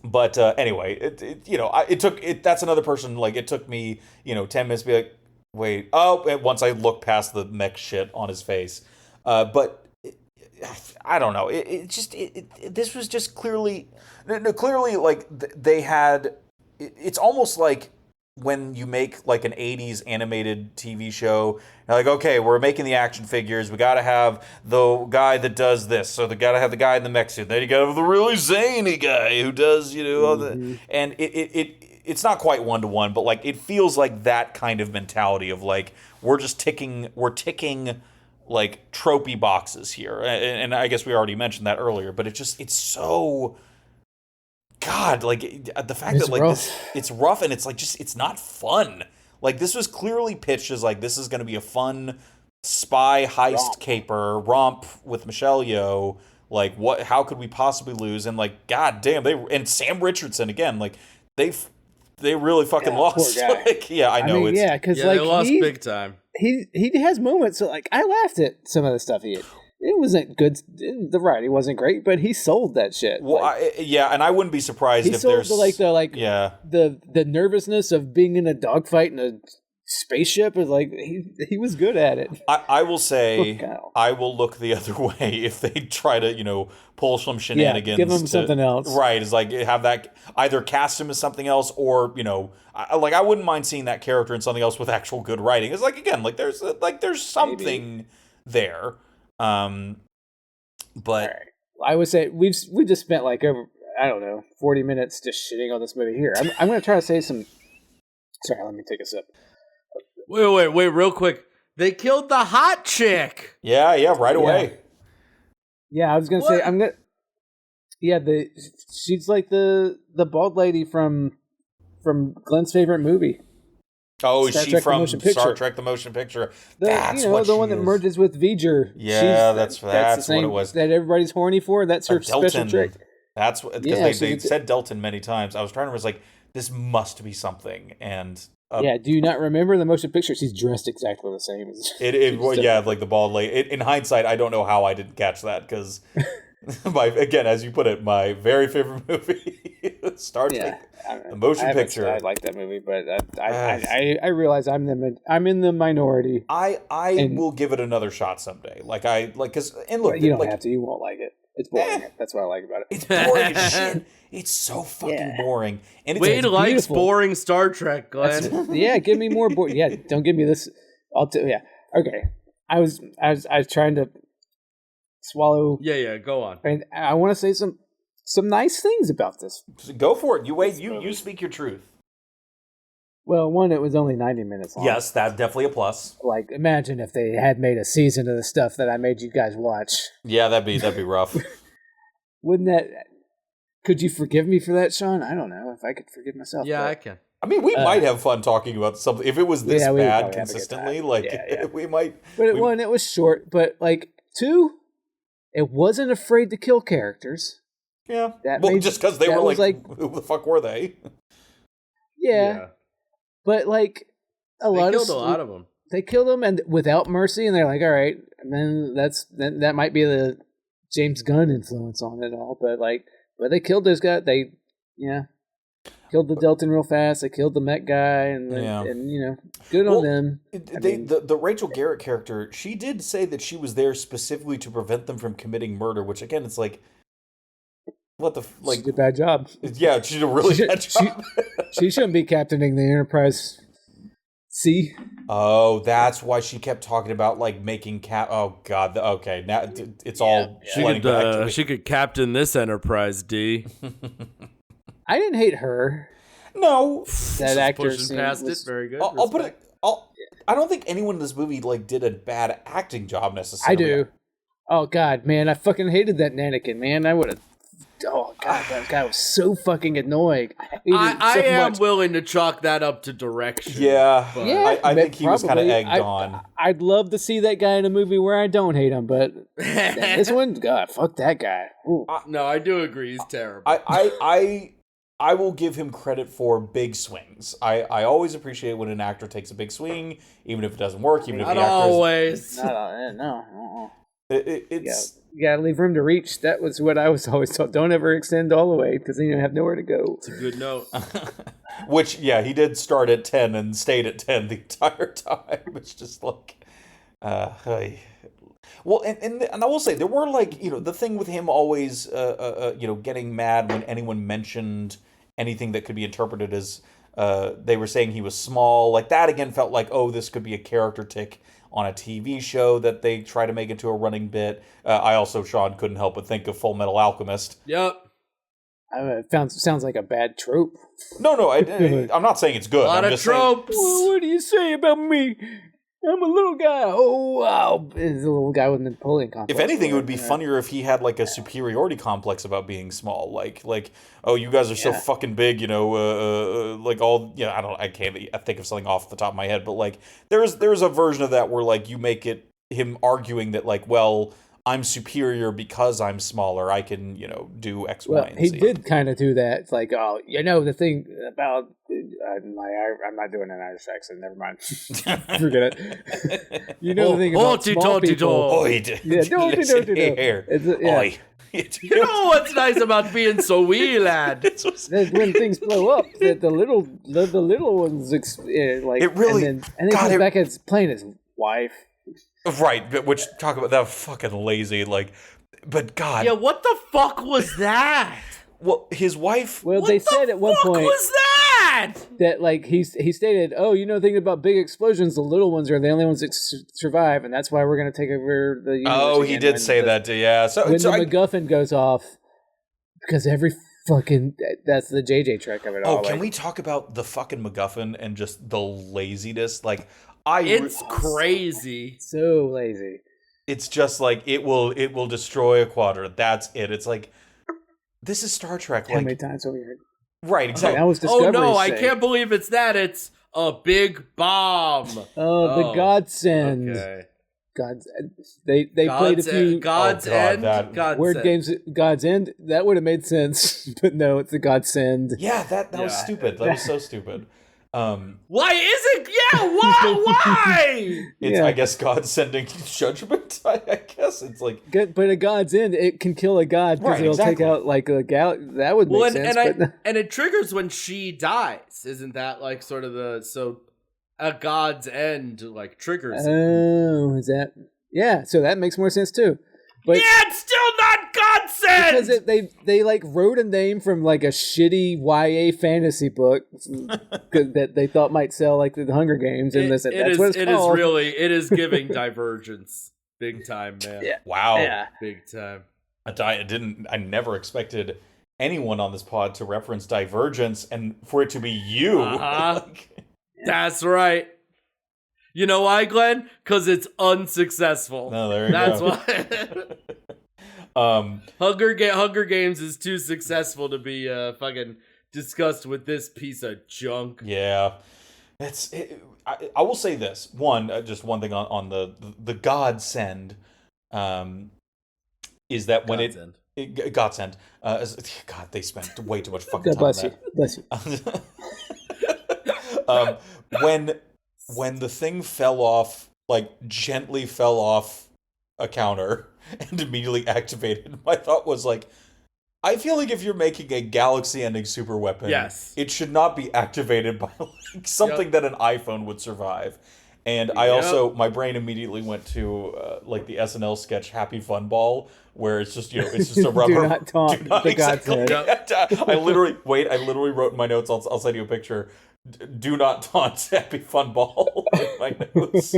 But anyway, it took that's another person. Like it took me 10 minutes to be like, wait, once I look past the mech shit on his face, but I don't know. This was just clearly like they had. It's almost like when you make like an 80s animated TV show, you're like, okay, we're making the action figures. We got to have the guy that does this. So they got to have the guy in the mech suit. Then you got to have the really zany guy who does, all the, and it's not quite 1-to-1, but like it feels like that kind of mentality of like we're ticking like tropey boxes here. And I guess we already mentioned that earlier, but it's so God, like the fact that like rough. it's rough and it's like it's not fun. Like this was clearly pitched as like this is going to be a fun spy heist caper romp with Michelle Yeoh. Like how could we possibly lose? And like god damn, and Sam Richardson again, like they really fucking lost. Like, yeah, I know. I mean, because they lost big time. He has moments. So like I laughed at some of the stuff he had. It wasn't good. The writing wasn't great, but he sold that shit. Well, and I wouldn't be surprised if there's the nervousness of being in a dogfight in a spaceship is like he was good at it. I will say I will look the other way if they try to pull some shenanigans. Give him something else. Right, is like have that either cast him as something else or I wouldn't mind seeing that character in something else with actual good writing. It's like again like there's something there. But I would say we just spent like over 40 minutes just shitting on this movie here. I'm going to try to say some. Sorry, let me take a sip. Wait, real quick. They killed the hot chick. Yeah, right away. Yeah, I was going to say I'm going. Yeah, she's like the bald lady from Glenn's favorite movie. Oh, is she from Star Trek: The Motion Picture? That's the one that merges with V'ger. Yeah, that's what it was. That everybody's horny for. That's her special trick. That's what because they said Delton many times. I was trying to was like, this must be something. And do you not remember the motion picture? She's dressed exactly the same. Like the bald lady. In hindsight, I don't know how I didn't catch that because. Again, as you put it, my very favorite movie, Star Trek, the motion picture. I like that movie, but I realize I'm in the minority. I will give it another shot someday. Because look, you don't have to. You won't like it. It's boring. That's what I like about it. It's boring as shit. It's so fucking boring. And Wade likes boring Star Trek, Glenn. Give me more boring. Yeah, don't give me this. Okay. I was trying to swallow. Yeah, go on. And I want to say some nice things about this. Go for it. You speak your truth. Well, one, it was only 90 minutes long. Yes, that's definitely a plus. Like, imagine if they had made a season of the stuff that I made you guys watch. Yeah, that'd be rough. Wouldn't that? Could you forgive me for that, Sean? I don't know if I could forgive myself. Yeah, I can. I mean, we might have fun talking about something if it was this bad consistently. We might. But it was short. But like 2. It wasn't afraid to kill characters. Yeah. Just because they were like, who the fuck were they? Yeah. But like they killed a lot of them. They killed them and without mercy, and they're like, all right, and then that might be the James Gunn influence on it all. But they killed those guys. They killed the Delton real fast. They killed the Met guy, and good on them. The Rachel Garrett character, she did say that she was there specifically to prevent them from committing murder. Which again, it's like, what the she did a bad job. Yeah, she did a really bad job. She shouldn't be captaining the Enterprise. See? Oh, that's why she kept talking about like making Oh God. Okay, now it's all. She could captain this Enterprise, D. I didn't hate her. No, that actor pushing past it. Very good. I'll put it. I don't think anyone in this movie did a bad acting job necessarily. I do. Oh God, man, I fucking hated that Nannikin, man. I would have Oh god, that guy was so fucking annoying. I am willing to chalk that up to direction. Yeah, but I think he was kind of egged on. I'd love to see that guy in a movie where I don't hate him, but this one, God, fuck that guy. No, I do agree. He's terrible. I will give him credit for big swings. I always appreciate when an actor takes a big swing, even if it doesn't work, even if the actor always. No. It's you gotta leave room to reach. That was what I was always taught. Don't ever extend all the way because then you have nowhere to go. It's a good note. Which, yeah, he did start at 10 and stayed at 10 the entire time. It's just like, well, and I will say there were like, the thing with him always, getting mad when anyone mentioned anything that could be interpreted as they were saying he was small. Like that again felt like, oh, this could be a character tick on a TV show that they try to make into a running bit. I also, Sean, couldn't help but think of Full Metal Alchemist. Yep. Sounds like a bad trope. No, I'm not saying it's good. A lot of tropes. What do you say about me? I'm a little guy. Oh, wow. He's a little guy with a Napoleon complex. If anything, it would be funnier if he had like a superiority complex about being small. Like, oh, you guys are so fucking big, like all, I can't think of something off the top of my head, but like there's a version of that where like you make it him arguing that like, well, I'm superior because I'm smaller. I can, do X, Y, and Z. He did kind of do that. It's like, oh, the thing about I'm not doing an Irish accent. Never mind. Forget it. The thing about small people. You know what's nice about being so wee, lad? That when things blow up, that the little ones it really and then comes back as playing his wife. Right, but which talk about that fucking lazy, like, but God. Yeah, what the fuck was that? Well, his wife. Well, they said at one point. What was that? That like he stated, oh, thinking about big explosions, the little ones are the only ones that survive, and that's why we're going to take over the universe. Oh, he did say that, yeah. So when the MacGuffin goes off, because every fucking that's the JJ trick of it all. Oh, can we talk about the fucking MacGuffin and just the laziness? Like. It's crazy. So lazy. It's just like it will destroy a quadrant. That's it. It's like this is Star Trek. How many times have we heard? Right, exactly. That was Discovery's I can't believe it's that. It's a big bomb. The godsend. Okay. They played a few God's End. Word games. God's End. That would have made sense, but no, it's the godsend. Yeah, that was stupid. That was so stupid. Why is it? Yeah, why? It's I guess God sending judgment. I guess it's like, but a god's end, it can kill a god because it'll take out like a that would make sense. And it triggers when she dies. Isn't that like sort of a god's end like triggers? Oh, is that? Yeah, so that makes more sense too. But it's still not godsend because they like wrote a name from like a shitty YA fantasy book that they thought might sell like the Hunger Games, and that's what it's called. It is giving Divergence big time, man. Yeah. Wow, big time. I never expected anyone on this pod to reference Divergence, and for it to be you. That's right. You know why, Glenn? Because it's unsuccessful. No, there you That's go. why. Hunger Games is too successful to be fucking discussed with this piece of junk. Yeah, I will say this just one thing on the godsend, is that when godsend, God, they spent way too much fucking time on that. Bless you. When the thing fell off, like gently fell off a counter and immediately activated, my thought was like, I feel like if you're making a galaxy-ending super weapon, it should not be activated by like something that an iPhone would survive. And I also, my brain immediately went to like the SNL sketch Happy Fun Ball, where it's just it's just a rubber. Do not taunt the godsend. I literally wrote in my notes. I'll send you a picture. Do not taunt Happy Fun Ball in my notes.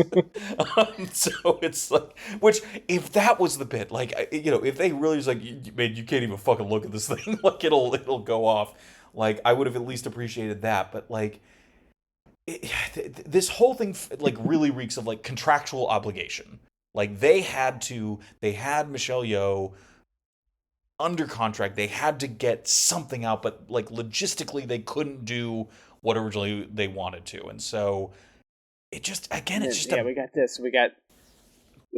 So it's like, which if that was the bit, like if they really was like, man, you can't even fucking look at this thing, like it'll go off. Like I would have at least appreciated that, but like this whole thing like really reeks of like contractual obligation. Like they had Michelle Yeoh under contract. They had to get something out, but like logistically, they couldn't do what originally they wanted to, and so it just it's just we got this. We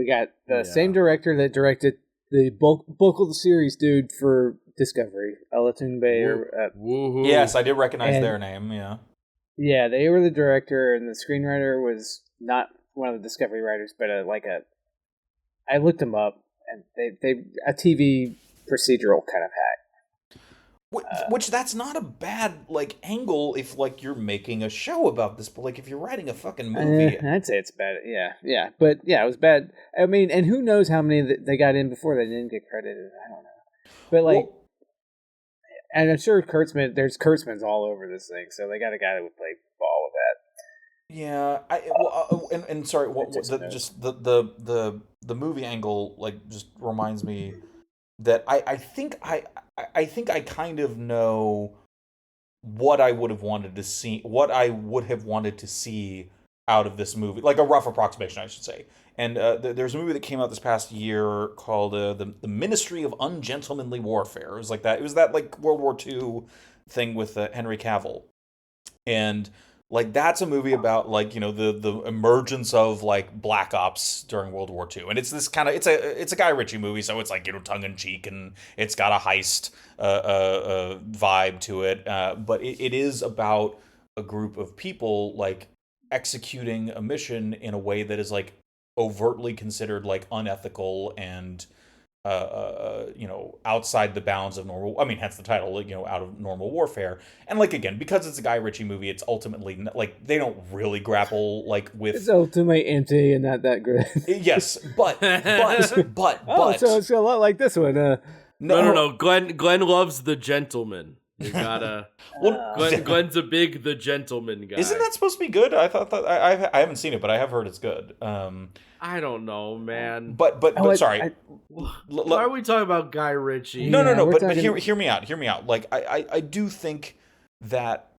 got the same director that directed the bulk of the series, dude, for Discovery, Olatunde. Yes, I did recognize their name. Yeah, they were the director, and the screenwriter was not one of the Discovery writers, but I looked them up, and they a TV procedural kind of hack. Which that's not a bad like angle if like you're making a show about this, but like if you're writing a fucking movie, I'd say it's bad. Yeah, but yeah, it was bad. I mean, and who knows how many they got in before they didn't get credited? I don't know, but like, and I'm sure there's Kurtzmans all over this thing, so they got a guy that would play ball with that. Yeah, and sorry, the movie angle like just reminds me that I think I kind of know what I would have wanted to see out of this movie, like a rough approximation, I should say. And there's a movie that came out this past year called the Ministry of Ungentlemanly Warfare. It was like that. It was that like World War II thing with Henry Cavill, and like that's a movie about like the emergence of like black ops during World War II, and it's this kind of it's a Guy Ritchie movie, so it's like tongue in cheek, and it's got a heist vibe to it, but it is about a group of people like executing a mission in a way that is like overtly considered like unethical and outside the bounds of normal. I mean, hence the title, out of normal warfare. And like again, because it's a Guy Ritchie movie, it's ultimately like they don't really grapple like with. It's ultimately empty and not that good. Yes, but so it's a lot like this one. No. Glenn loves The Gentleman. You gotta. Glenn's a big The Gentleman guy. Isn't that supposed to be good? I thought that I haven't seen it, but I have heard it's good. I don't know, man. But sorry. Why are we talking about Guy Ritchie? No. But hear me out. Like I do think that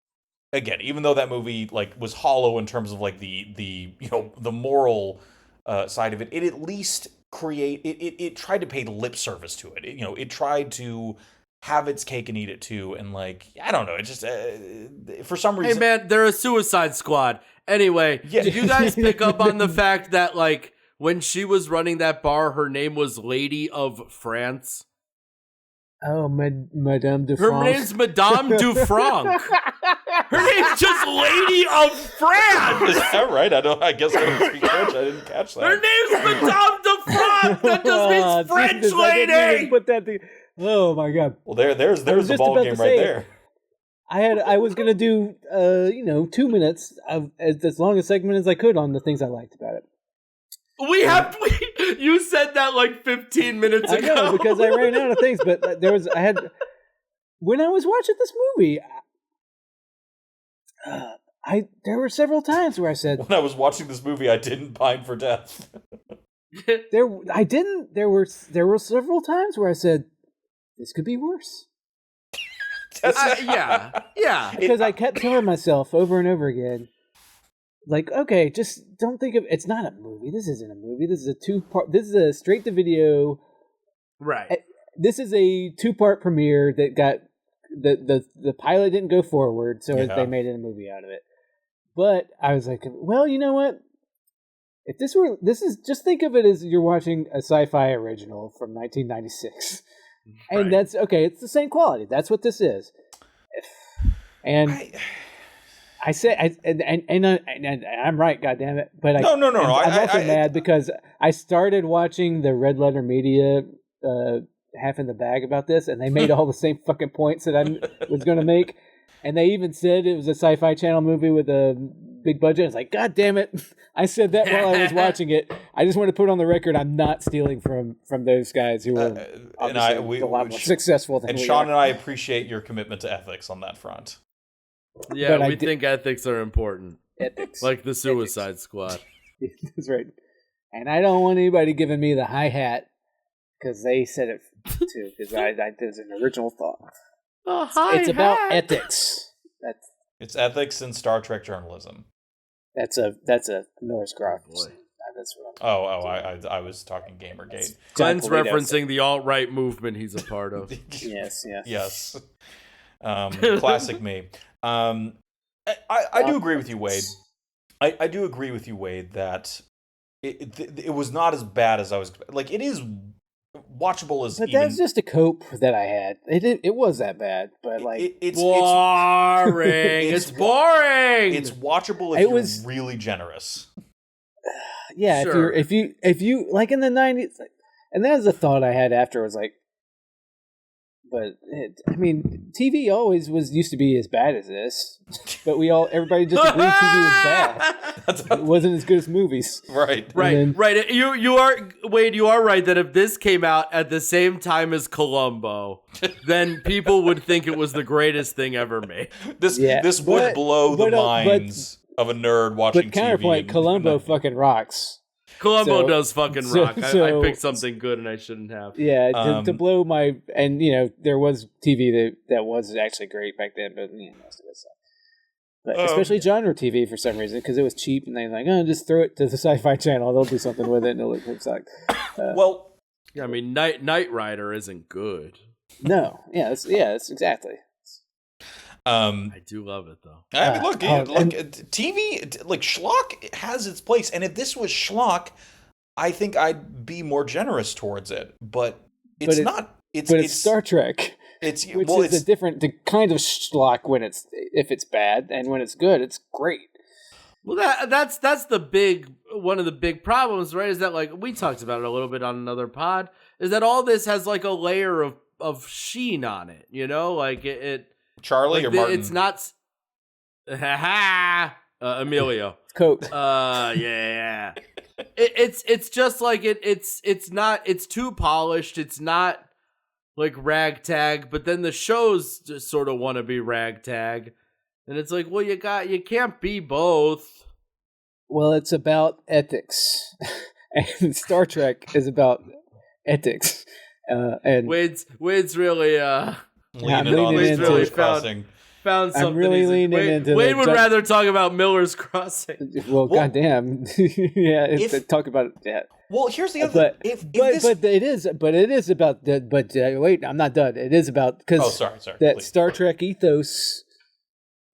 again, even though that movie like was hollow in terms of like the moral side of it, it at least it tried to pay lip service to it. It tried to have its cake and eat it too, and like I don't know, it just for some reason. Hey man, they're a Suicide Squad. Anyway, did you guys pick up on the fact that like when she was running that bar, her name was Lady of France? Oh, Madame de Her France. name's Madame Dufranc. Her name's just Lady of France. Is that right? I guess I don't speak French. I didn't catch that. Her name's Madame Dufranc. That just means French Jesus, lady. Put that thing. Oh my god. Well, there's the ball game right there. I was gonna do 2 minutes of as long a segment as I could on the things I liked about it. You said that like 15 minutes ago. I know, because I ran out of things, but when I was watching this movie, there were several times where I said, when I was watching this movie, I didn't pine for death. There were several times where I said, this could be worse. Yeah. Because I kept telling myself over and over again, like, okay, just don't think of it's not a movie. This isn't a movie. This is a 2-part. This is a straight to video. Right. This is a 2-part premiere that got the pilot didn't go forward, so they made a movie out of it. But I was like, well, you know what? If this is just think of it as you're watching a sci-fi original from 1996. And right. That's okay. It's the same quality. That's what this is. And I say, I'm right. God damn it! But no. I'm also mad because I started watching the Red Letter Media Half in the Bag about this, and they made all the same fucking points that I was going to make, and they even said it was a Sci-Fi Channel movie with a big budget. It's like, God damn it! I said that while I was watching it. I just want to put on the record I'm not stealing from those guys who are obviously a lot more successful than and we Sean are. and I appreciate your commitment to ethics on that front. Yeah, but we think ethics are important. Ethics. Like the Suicide Squad. That's right. And I don't want anybody giving me the hi-hat because they said it too, because there's an original thought. It's about ethics. It's ethics in Star Trek journalism. That's a Miller's Croft. That's what I was talking Gamergate. Glenn's referencing the alt-right movement he's a part of. Yes. Classic me. I do agree with you, Wade. I do agree with you, Wade, that it was not as bad as I was. Like, it is watchable as. But that's just a cope that I had. It was that bad, but like it's boring. It's boring. It's watchable if you're really generous. Yeah, sure. if you like in the 90s, and that was a thought I had after. Was like, but TV always used to be as bad as this, but everybody just agreed TV was bad. It wasn't as good as movies. Right. You are Wade. You are right that if this came out at the same time as Columbo, then people would think it was the greatest thing ever made. This would blow the minds of a nerd watching TV. But counterpoint, Columbo fucking rocks. Columbo does fucking rock. I picked something good and I shouldn't have. Yeah, to blow my... And, there was TV that was actually great back then, but most of it sucked. But especially genre TV for some reason, because it was cheap, and they're like, just throw it to the Sci-Fi Channel. They'll do something with it, and it'll suck. Knight Rider isn't good. No. It's exactly. I do love it though. I mean, TV, like schlock, has its place, and if this was schlock, I think I'd be more generous towards it. But it's not. It's Star Trek. It's a different kind of schlock if it's bad, and when it's good, it's great. Well, that's one of the big problems, right? Is that like we talked about it a little bit on another pod? Is that all this has like a layer of sheen on it? Like it. Charlie like or Martin? It's not. Emilio. Coke. Yeah. It's just like it's not. It's too polished. It's not like ragtag. But then the shows just sort of want to be ragtag, and it's like, well, you can't be both. Well, it's about ethics, and Star Trek is about ethics. And Wade's really Miller's Crossing. Found something. I'm really leaning into. Wade would rather talk about Miller's Crossing. Well, goddamn, talk about it. Yeah. Well, here's the other. But it is about that. But wait, I'm not done. It is about because sorry. That Please. Star Trek ethos,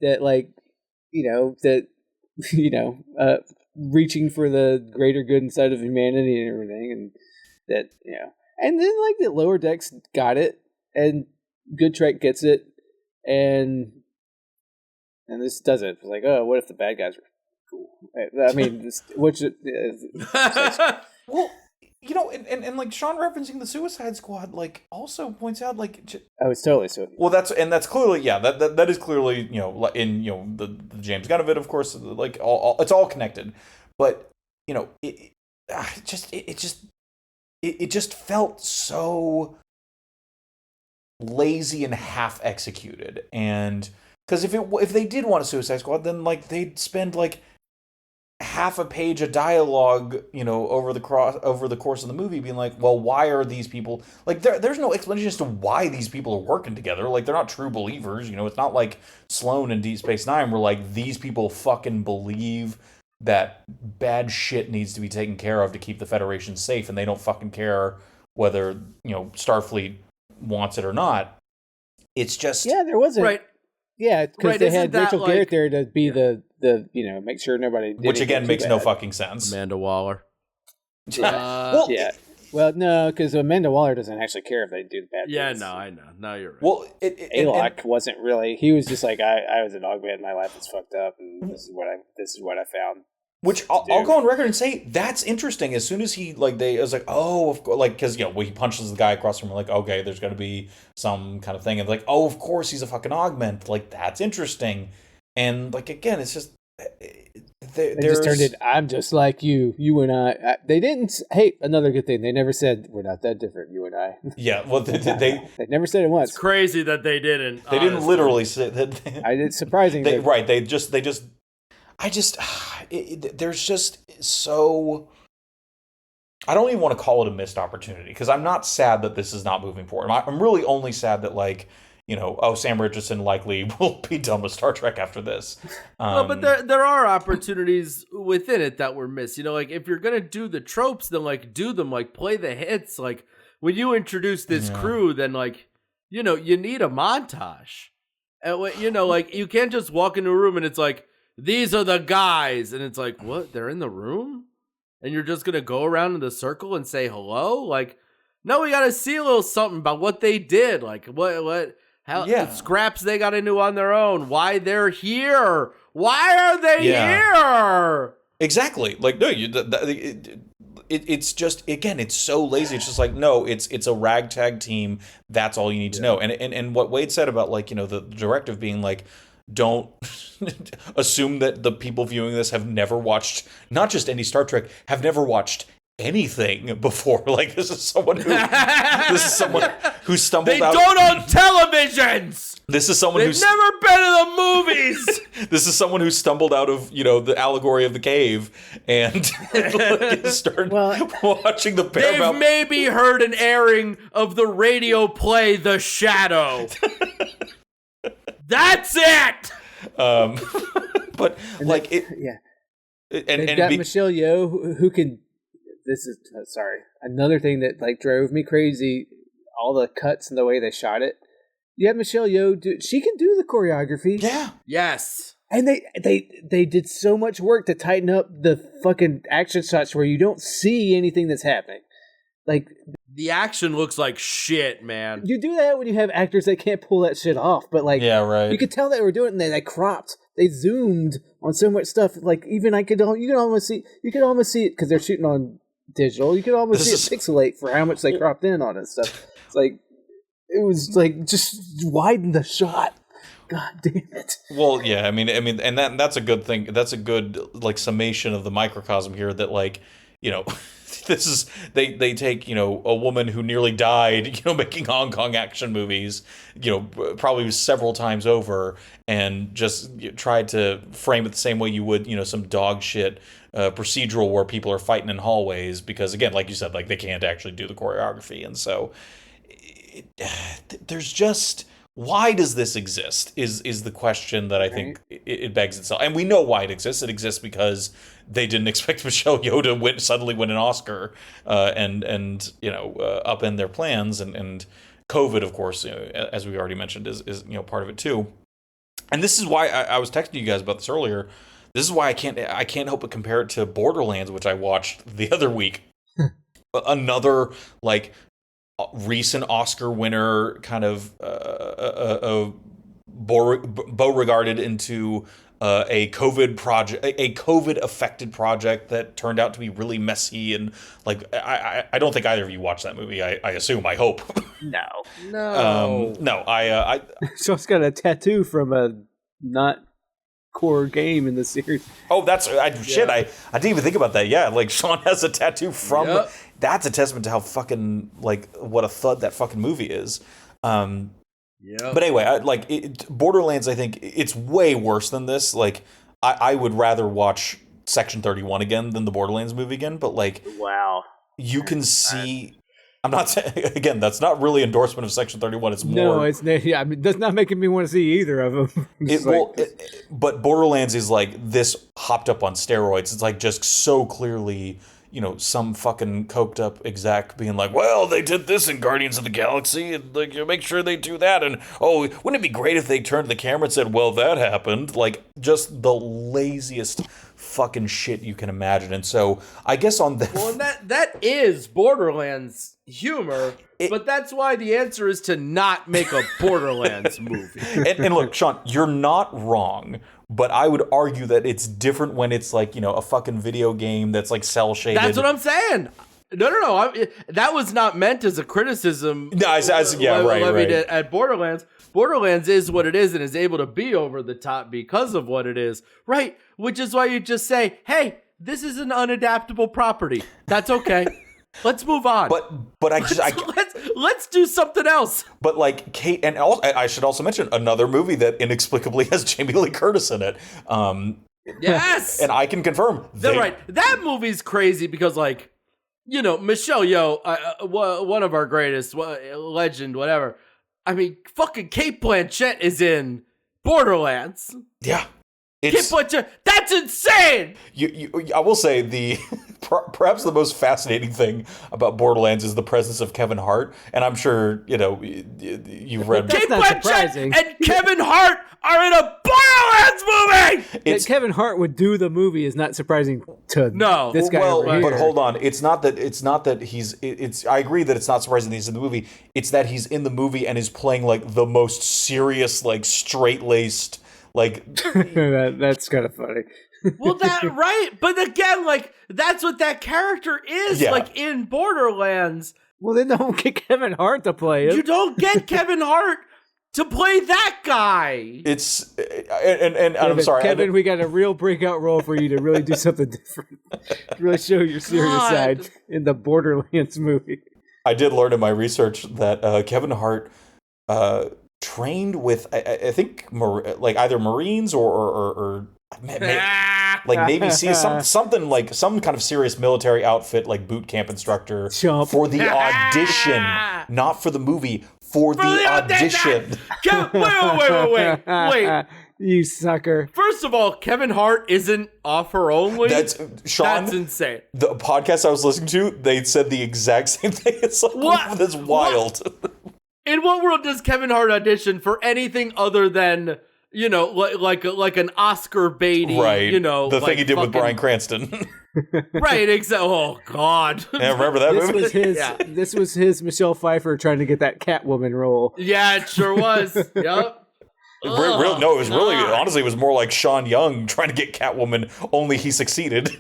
that reaching for the greater good inside of humanity and everything, and that and then like the Lower Decks got it, and Good Trek gets it, and this doesn't. It's like, what if the bad guys were cool? I mean, well, and like Sean referencing the Suicide Squad, like also points out, like, it's totally so. Well, that's clearly, that is clearly, in the James Gunn of it, of course, like all it's all connected, but it just felt so lazy and half executed. And because if they did want a Suicide Squad, then like they'd spend like half a page of dialogue, over the course of the movie, being like, well, why are these people like there's no explanation as to why these people are working together. Like, they're not true believers. It's not like Sloane in Deep Space Nine, where like these people fucking believe that bad shit needs to be taken care of to keep the Federation safe, and they don't fucking care whether Starfleet wants it or not. It's just there wasn't right. Yeah, because they had Rachel Garrett there to be the make sure nobody did, which again makes no fucking sense. Amanda Waller. Well, no, because Amanda Waller doesn't actually care if they do the bad things. Yeah, no, I know. No, you're right. Well, Alok wasn't really. He was just like, I was an augment. My life is fucked up, and this is what I found. Which I'll go on record and say that's interesting. As soon as he I was like, oh, of course, like, because when he punches the guy across from him, like, okay, there's going to be some kind of thing, and like, oh, of course he's a fucking augment. Like, that's interesting. And like, again, it's just they just turned it. I'm just like you and I. They didn't. Hey, another good thing. They never said we're not that different. You and I. Yeah. Well, they never said it once. It's crazy that they didn't. They didn't literally say that. It's surprising. Right. There's just so. I don't even want to call it a missed opportunity, because I'm not sad that this is not moving forward. I'm really only sad that, like, Sam Richardson likely will be done with Star Trek after this. Well, but there are opportunities within it that were missed. Like if you're gonna do the tropes, then like do them, like play the hits. Like when you introduce this crew, then like you need a montage. And like you can't just walk into a room and it's like, these are the guys, and it's like, what? They're in the room, and you're just gonna go around in the circle and say hello? Like, no, we gotta see a little something about what they did, like how scraps they got into on their own, why they're here, why are they here? Exactly. Like, no, it's just, again, it's so lazy. It's just like, no, it's a ragtag team. That's all you need to know. And what Wade said about like, the directive being like, don't assume that the people viewing this have never watched, not just any Star Trek, have never watched anything before. Like this is someone who stumbled they out. They don't own televisions. This is someone who's never been to the movies. This is someone who stumbled out of the allegory of the cave and started watching the Paramount. They've maybe heard an airing of the radio play The Shadow. That's it. But and like it, and got Michelle Yeoh who can. This is another thing that like drove me crazy. All the cuts and the way they shot it. You have Michelle Yeoh. She can do the choreography. Yeah. Yes. And they did so much work to tighten up the fucking action shots where you don't see anything that's happening. Like the action looks like shit, man. You do that when you have actors that can't pull that shit off. But like, yeah, right. You could tell they were doing it, and they cropped. They zoomed on so much stuff. Like even you could almost see it because they're shooting on digital. You could almost see it pixelate for how much they cropped in on it and stuff. It's like it was like just widen the shot. God damn it. Well, yeah, I mean, and that's a good thing. That's a good like summation of the microcosm here. That like, this is they take a woman who nearly died, making Hong Kong action movies, probably several times over, and just tried to frame it the same way you would some dog shit procedural where people are fighting in hallways because again, like you said, like they can't actually do the choreography, and so there's just. Why does this exist is the question that I think it begs itself. And we know why it exists. It exists because they didn't expect Michelle Yeoh to suddenly win an Oscar and upend their plans. And COVID, of course, as we already mentioned, is part of it too. And this is why I was texting you guys about this earlier. This is why I can't help but compare it to Borderlands, which I watched the other week. Another like recent Oscar winner, kind of Beauregarded into a COVID project, a COVID affected project that turned out to be really messy and like I don't think either of you watched that movie. I assume. I hope. No. No. I Sean's got a tattoo from a not core game in the series. Oh, shit! I didn't even think about that. Yeah, like Sean has a tattoo from. Yep. That's a testament to how fucking like what a thud that fucking movie is. Yeah. But anyway, Borderlands. I think it's way worse than this. Like, I would rather watch Section 31 again than the Borderlands movie again. But like, wow, you can see. I'm not saying again. That's not really endorsement of Section 31. It's more. No, it's yeah. I mean, that's not making me want to see either of them. But Borderlands is like this hopped up on steroids. It's like just so clearly, some fucking coked up exec being like, well, they did this in Guardians of the Galaxy, and like make sure they do that, and oh, wouldn't it be great if they turned to the camera and said, well, that happened? Like just the laziest fucking shit you can imagine. And so I guess on that, well, that is Borderlands humor, but that's why the answer is to not make a Borderlands movie. And look, Sean, you're not wrong, but I would argue that it's different when it's like a fucking video game that's like cell shaded. That's what I'm saying. No. That was not meant as a criticism. No, right. At Borderlands. Borderlands is what it is and is able to be over the top because of what it is, right? Which is why you just say, "Hey, this is an unadaptable property. That's okay. Let's move on." But let's do something else. But like Kate, and also, I should also mention another movie that inexplicably has Jamie Lee Curtis in it. Yes, and I can confirm. Right, that movie's crazy because Michelle Yeoh, one of our greatest legend, whatever. I mean, fucking Kate Blanchett is in Borderlands. Yeah. Kate Blanchett, that's insane! I will say perhaps the most fascinating thing about Borderlands is the presence of Kevin Hart, and I'm sure you've read. Kate Blanchett and Kevin Hart are in a Borderlands movie. That Kevin Hart would do the movie is not surprising to this guy. Well, over here. but hold on, it's not that he's. It's. I agree that it's not surprising that he's in the movie. It's that he's in the movie and is playing like the most serious, like straight laced. Like that's kind of funny. Well, right, but again, like that's what that character is. Yeah. Like in Borderlands. Well, then don't get Kevin Hart to play it. You don't get Kevin Hart to play that guy. It's and I'm sorry, Kevin. We got a real breakout role for you to really do something different. Really show your serious side in the Borderlands movie. I did learn in my research that Kevin Hart trained with I think like either Marines or like Navy SEALs, something like some kind of serious military outfit, like boot camp instructor for the audition, not for the movie, for the audition. Wait. You sucker. First of all, Kevin Hart isn't offer only. That's Sean. That's insane. The podcast I was listening to, they said the exact same thing. It's like, what? That's wild. What? In what world does Kevin Hart audition for anything other than, like an Oscar baity, right? The like thing he did with Bryan Cranston. Right, exactly. Oh God. Yeah, remember that movie? This was his Michelle Pfeiffer trying to get that Catwoman role. Yeah, it sure was. Yep. No, it was really, honestly, it was more like Sean Young trying to get Catwoman, only he succeeded.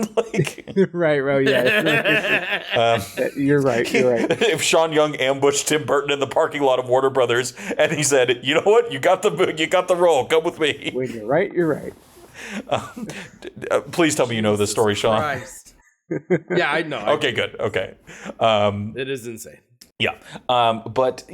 Right, yeah. You're right. If Sean Young ambushed Tim Burton in the parking lot of Warner Brothers, and he said, "You know what? You got the role. Come with me." When you're right, you're right. Please tell me you know this story, Sean. Christ. Yeah, I know. Okay, good. Okay. It is insane. Yeah, but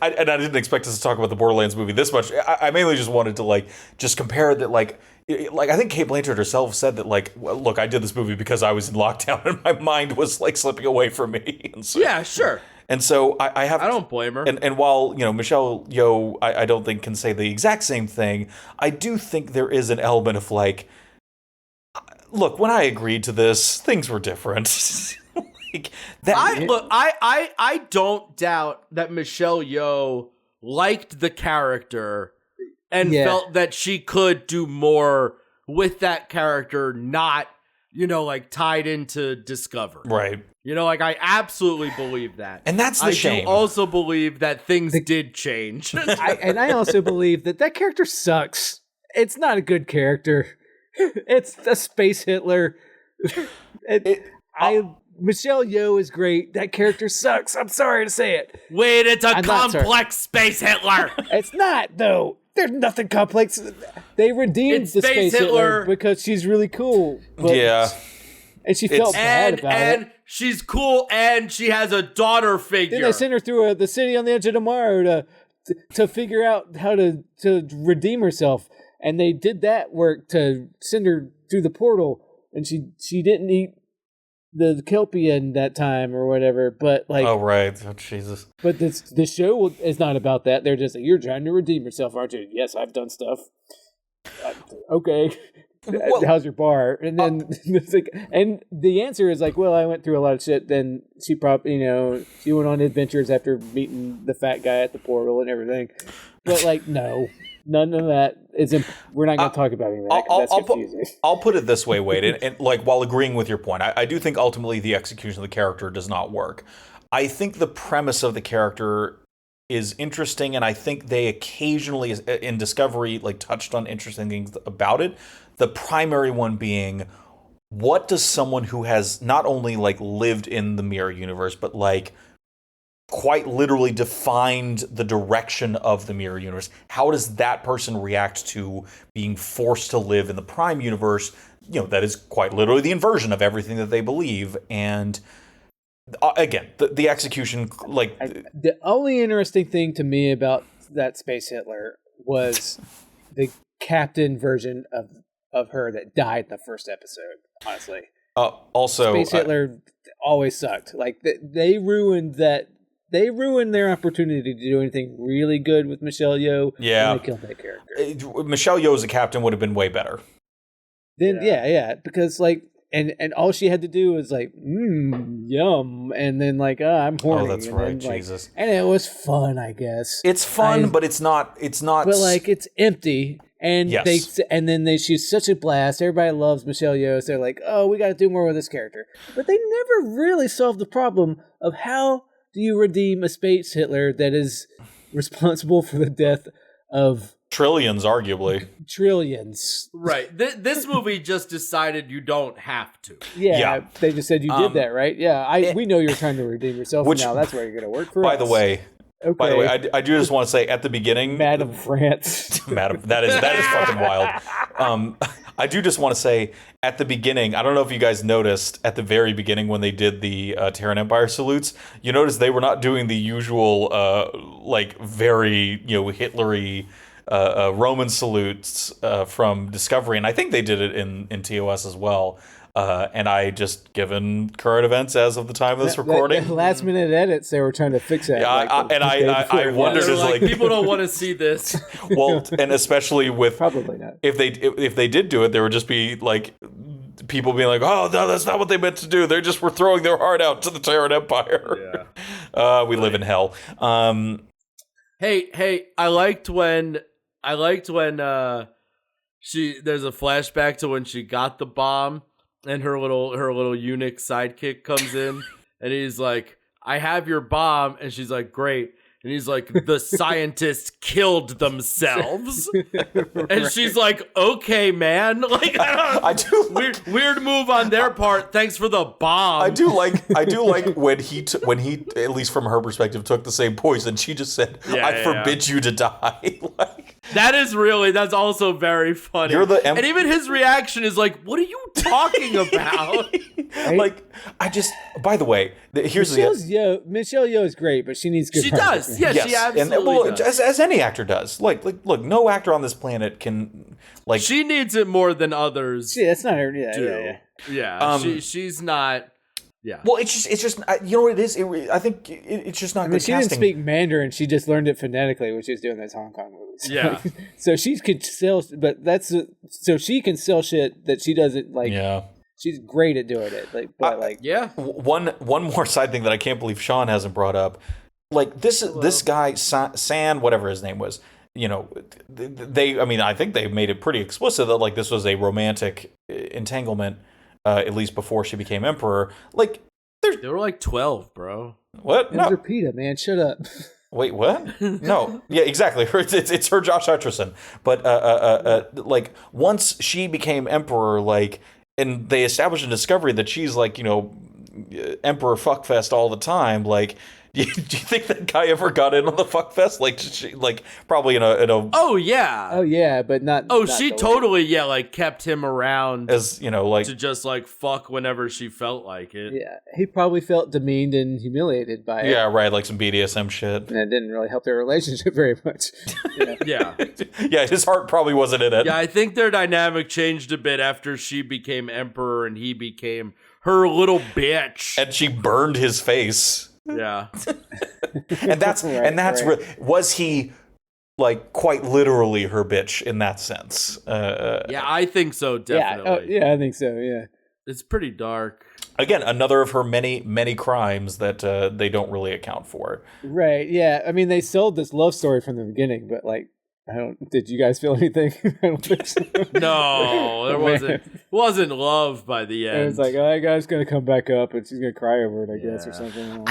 I didn't expect us to talk about the Borderlands movie this much. I mainly just wanted to just compare that, like I think Kate Blanchett herself said that, look, I did this movie because I was in lockdown and my mind was slipping away from me. And so, yeah, sure. And so I don't blame her. And while Michelle Yeoh, I don't think can say the exact same thing, I do think there is an element of look, when I agreed to this, things were different. I don't doubt that Michelle Yeoh liked the character and felt that she could do more with that character, not tied into Discovery. Right. I absolutely believe that. And that's the shame. I do also believe that things did change. I also believe that character sucks. It's not a good character. It's a space Hitler. Michelle Yeoh is great. That character sucks. I'm sorry to say it. Wait, it's a complex space Hitler. It's not, though. There's nothing complex. They redeemed the space Hitler because she's really cool. Yeah. And she felt bad about it. And she's cool, and she has a daughter figure. Then they sent her through the city on the edge of tomorrow to figure out how to redeem herself. And they did that work to send her through the portal. And she didn't eat the Kelpian that time or whatever, but oh right, oh Jesus! But the show is not about that. They're just you're trying to redeem yourself, aren't you? Yes, I've done stuff. Okay, how's your bar? And then it's and the answer is well, I went through a lot of shit. Then she probably she went on adventures after meeting the fat guy at the portal and everything. But no. None of that is. We're not going to talk about any of that. That's confusing. I'll put it this way, Wade, and while agreeing with your point, I do think ultimately the execution of the character does not work. I think the premise of the character is interesting, and I think they occasionally, in Discovery, touched on interesting things about it. The primary one being, what does someone who has not only lived in the mirror universe, but quite literally defined the direction of the mirror universe. How does that person react to being forced to live in the Prime universe? That is quite literally the inversion of everything that they believe. And again, the execution, the only interesting thing to me about that space Hitler was the captain version of her that died in the first episode. Honestly, also space Hitler always sucked. They ruined that. they ruined their opportunity to do anything really good with Michelle Yeoh. Yeah. And they killed that character. Michelle Yeoh as a captain would have been way better. Then because like and all she had to do was like yum, and then like I'm horny. Oh, that's and right, then, like, Jesus. and it was fun, I guess. It's fun, but it's not. But like it's empty. And Yes. she's such a blast. Everybody loves Michelle Yeoh. So they're like, oh, we got to do more with this character. But they never really solved the problem of how do you redeem a space Hitler that is responsible for the death of trillions, arguably. Trillions. Right. This movie just decided you don't have to. Yeah. They just said you did that, right? Yeah. We know you're trying to redeem yourself. And now that's where you're going to work for us. By the way, I do just want to say at the beginning, Madame France. Madam, that is fucking wild. I do just want to say at the beginning, I don't know if you guys noticed at the very beginning when they did the Terran Empire salutes, you noticed they were not doing the usual like very Hitlery Roman salutes from Discovery, and I think they did it in TOS as well. And I just, given current events as of the time of this recording, the last minute edits, they were trying to fix that. Yeah, I wondered is like people don't want to see this. Well, and especially with probably not. If they did do it, there would just be like people being like, "Oh no, that's not what they meant to do. They just were throwing their heart out to the Terran Empire." Yeah, we live in hell. Hey, I liked when there's a flashback to when she got the bomb. And her little eunuch sidekick comes in, and he's like, "I have your bomb," and she's like, "Great." And he's like, "The scientists killed themselves," and she's like, "Okay, man." Like, I do weird move on their part. Thanks for the bomb. I do like when he at least from her perspective took the same poison. She just said, "I forbid you to die." Like. That's also very funny. And even his reaction is like, "What are you talking about?" Like, by the way, here's Michelle Yeoh is great, but she needs good. She does, yes, she absolutely does. As any actor does. Like, look, no actor on this planet can like. She needs it more than others. Yeah, it's not her. Yeah. She's not. Yeah. Well, it's just you know what it is. I think it's just not. She didn't speak Mandarin. She just learned it phonetically when she was doing those Hong Kong movies. Yeah. So she could sell, but so she can sell shit that she doesn't like. Yeah. She's great at doing it. One more side thing that I can't believe Sean hasn't brought up. Like this guy San, whatever his name was. I think they made it pretty explicit that like this was a romantic entanglement. At least before she became emperor. Like, they were like 12, bro. What? No. Peter, man, shut up. Wait, what? No. Yeah, exactly. It's her Josh Hutcherson. But, like, once she became emperor, like, and they established in Discovery that she's, like, emperor fuckfest all the time, like, do you think that guy ever got in on the fuckfest? Like, probably in a. Oh yeah, but not. Oh, not she totally kept him around as like to just like fuck whenever she felt like it. Yeah, he probably felt demeaned and humiliated by it. Yeah, right, like some BDSM shit, and it didn't really help their relationship very much. Yeah, his heart probably wasn't in it. Yeah, I think their dynamic changed a bit after she became emperor and he became her little bitch, and she burned his face. Yeah. and that's right. Was he like quite literally her bitch in that sense? Yeah, I think so, definitely. Yeah, I think so, yeah. It's pretty dark. Again, another of her many crimes that they don't really account for. Right, yeah. I mean, they sold this love story from the beginning, but like did you guys feel anything? I don't think so. No, there wasn't love by the end. It was like, oh, that guy's gonna come back up and she's gonna cry over it, I guess, or something.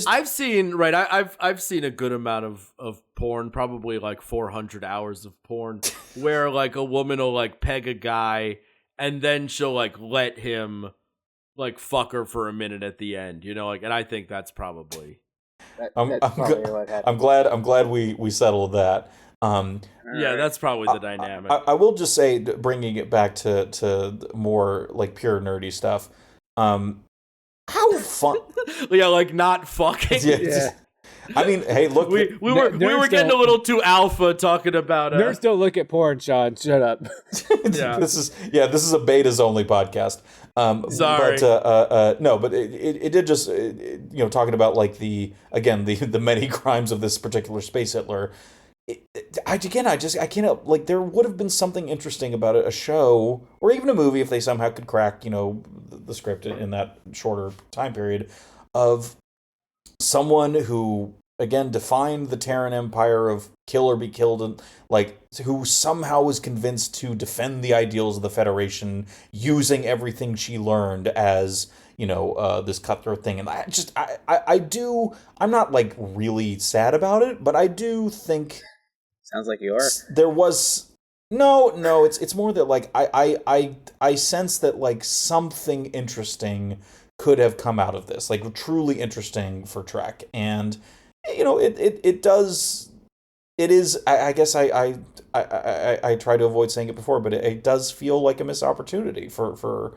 I've seen I've seen a good amount of porn, probably like 400 hours of porn, where like a woman will like peg a guy and then she'll like let him like fuck her for a minute at the end, and I think that's probably. I'm glad we settled that. Yeah, that's probably the dynamic. I will just say, bringing it back to more like pure nerdy stuff. How fun? Yeah, like not fucking. Yeah. I mean, hey, look, we were getting a little too alpha talking about nerds don't look at porn, Sean. Shut up. Yeah. This is a betas only podcast. Sorry, but no, but it did just talking about like the many crimes of this particular space Hitler. I can't help, like, there would have been something interesting about it, a show or even a movie if they somehow could crack the script in that shorter time period of someone who again defined the Terran Empire of kill or be killed, and like who somehow was convinced to defend the ideals of the Federation using everything she learned as this cutthroat thing. And I'm not like really sad about it, but I do think sounds like you are. There was no. It's more that like I sense that like something interesting could have come out of this, like truly interesting for Trek, and it does. It is. I guess I try to avoid saying it before, but it does feel like a missed opportunity for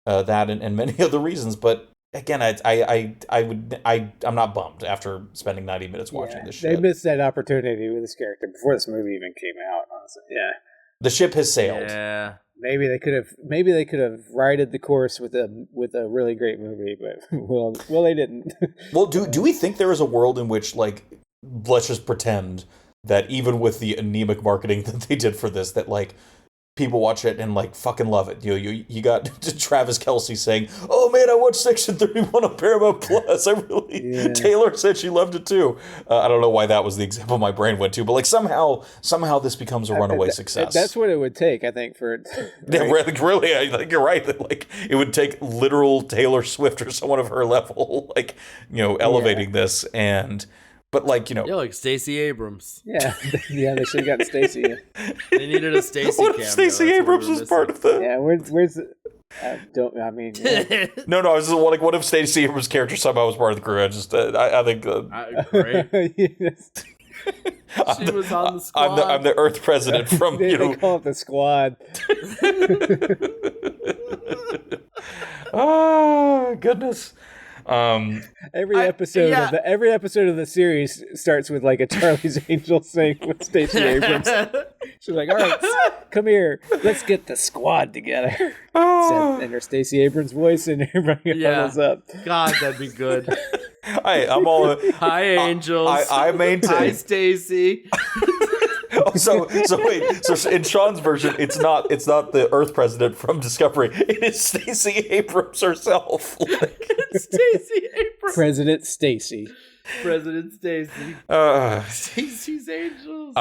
that and many other reasons. But again, I'm not bummed after spending 90 minutes watching this shit. They missed that opportunity with this character before this movie even came out, honestly. Yeah. The ship has sailed. Yeah. Maybe they could have righted the course with a really great movie, but well they didn't. Well, do we think there is a world in which, like, let's just pretend that even with the anemic marketing that they did for this, that like people watch it and like fucking love it. You got Travis Kelce saying, "Oh man, I watched Section 31 on Paramount Plus. Taylor said she loved it too." I don't know why that was the example my brain went to, but like somehow this becomes a runaway success. That's what it would take, I think, for it. Right? Yeah, really, I think you're right. That like it would take literal Taylor Swift or someone of her level, like elevating this and. But like like Stacey Abrams. Yeah, they should have gotten Stacey. They needed a Stacey. What if Stacey Abrams was part of the? Yeah, where's? Yeah. No, I was just like, what if Stacey Abrams' character somehow was part of the crew? I think. Great. Yes. She was on the squad. I'm the Earth president from they call it the squad. Oh goodness. Every episode of the series starts with like a Charlie's Angels thing with Stacey Abrams. She's like, "All right, come here, let's get the squad together." And her Stacey Abrams voice, and everybody huddles up. God, that'd be good. I'm all. Hi, Angels. I maintain. Hi, Stacey. So wait. So in Sean's version, it's not the Earth president from Discovery. It is Stacey Abrams herself. Stacey Abrams. President Stacey. Stacey's Angels.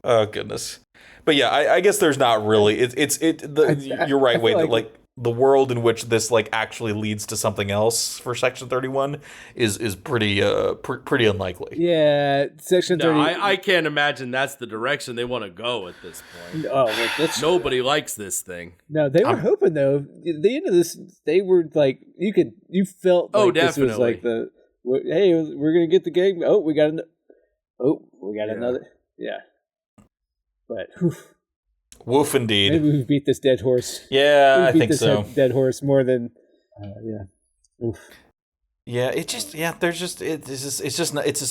Oh goodness. But yeah, I guess there's not really. You're right, Wade. That like the world in which this like actually leads to something else for Section 31 is pretty unlikely. Yeah, Section 30. I can't imagine that's the direction they want to go at this point. Oh, nobody likes this thing. No, they were hoping though. At the end of this, they were like, you felt like this was like hey, we're gonna get the game. Oh, we got another. Yeah, but. Whew. Woof indeed. Maybe we've beat this dead horse. Yeah, I think so. Dead horse more than, yeah. Oof. Yeah, it's just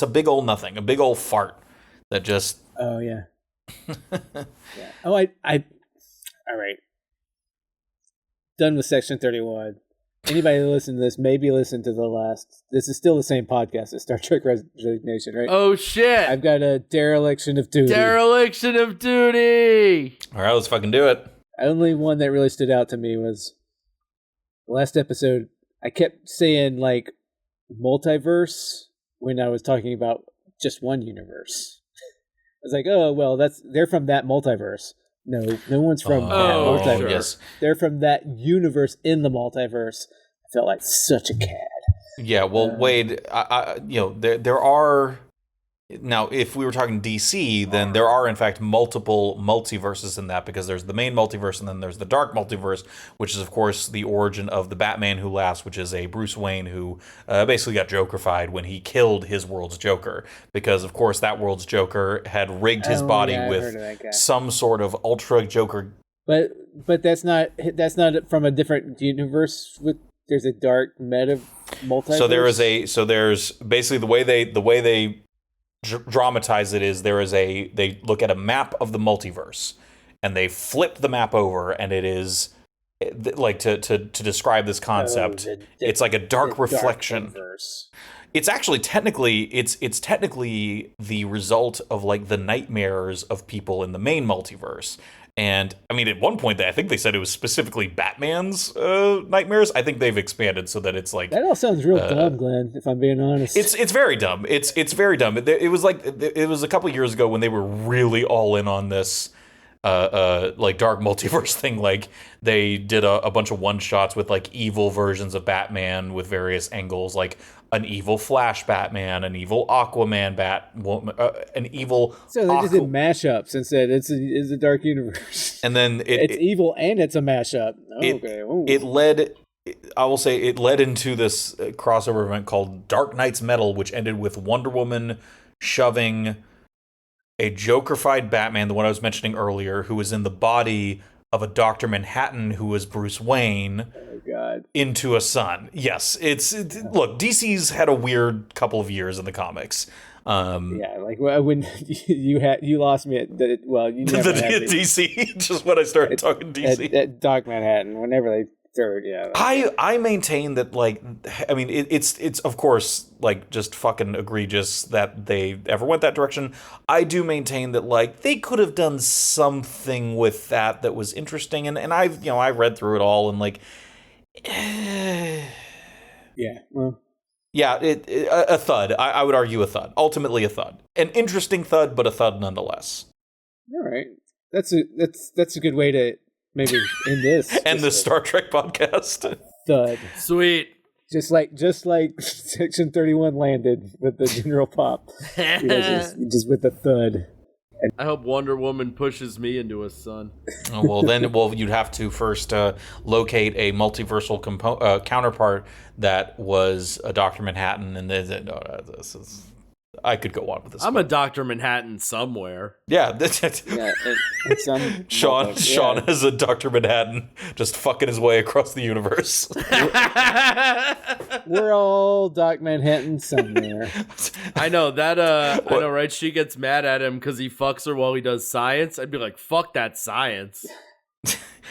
a big old nothing, a big old fart that just. Oh yeah. Yeah. Oh, all right. Done with Section 31. Anybody that listen to this, maybe listen to the last. This is still the same podcast as Star Trek Resignation, right? Oh shit! I've got a dereliction of duty. Dereliction of duty. All right, let's fucking do it. Only one that really stood out to me was the last episode. I kept saying like multiverse when I was talking about just one universe. I was like, oh well, they're from that multiverse. No one's from that multiverse. Sure. Yes. They're from that universe in the multiverse. I felt like such a cad. Yeah, well, Wade, there are. Now, if we were talking DC, then there are, in fact, multiple multiverses in that, because there's the main multiverse and then there's the dark multiverse, which is, of course, the origin of the Batman Who Laughs, which is a Bruce Wayne who basically got Jokerfied when he killed his world's Joker, because, of course, that world's Joker had rigged his body with some sort of Ultra Joker. But that's not from a different universe. There's a dark meta multiverse? There's basically the way they dramatize it is they look at a map of the multiverse and they flip the map over, and it is like to describe this concept. It's like a dark reflection. It's actually technically the result of like the nightmares of people in the main multiverse. And I mean, at one point, I think they said it was specifically Batman's nightmares. I think they've expanded so that it's like that all sounds real dumb, Glenn. If I'm being honest, it's very dumb. It's very dumb. It was like it was a couple of years ago when they were really all in on this like dark multiverse thing. Like they did a bunch of one shots with like evil versions of Batman with various angles, like an evil Flash Batman, an evil Aquaman an evil. So they just did mashups and said it's a dark universe. And then it's evil and it's a mashup. It led into this crossover event called Dark Knight's Metal, which ended with Wonder Woman shoving a Joker-fied Batman, the one I was mentioning earlier, who was in the body of a Dr. Manhattan who was Bruce Wayne, into a sun. Yes, look, DC's had a weird couple of years in the comics. Yeah, like when you lost me at you never had DC. Just when I started talking DC at Doc Manhattan, whenever they third, yeah. I maintain that, like, I mean, it's of course like just fucking egregious that they ever went that direction. I do maintain that like they could have done something with that was interesting, and I read through it all and like, yeah, well. Yeah, a thud. I would argue a thud. Ultimately a thud. An interesting thud, but a thud nonetheless. All right. That's a good way to maybe end this. End the Star Trek podcast. Thud. Sweet. Just like Section 31 landed with the General Pop. Just with the thud. I hope Wonder Woman pushes me into a sun. Oh, well, you'd have to first locate a multiversal counterpart that was a Dr. Manhattan, and then I could go on with this. I'm a Dr. Manhattan somewhere. Yeah, Sean is a Dr. Manhattan, just fucking his way across the universe. We're all Doc Manhattan somewhere. I know that. I know, right? She gets mad at him because he fucks her while he does science. I'd be like, "Fuck that science."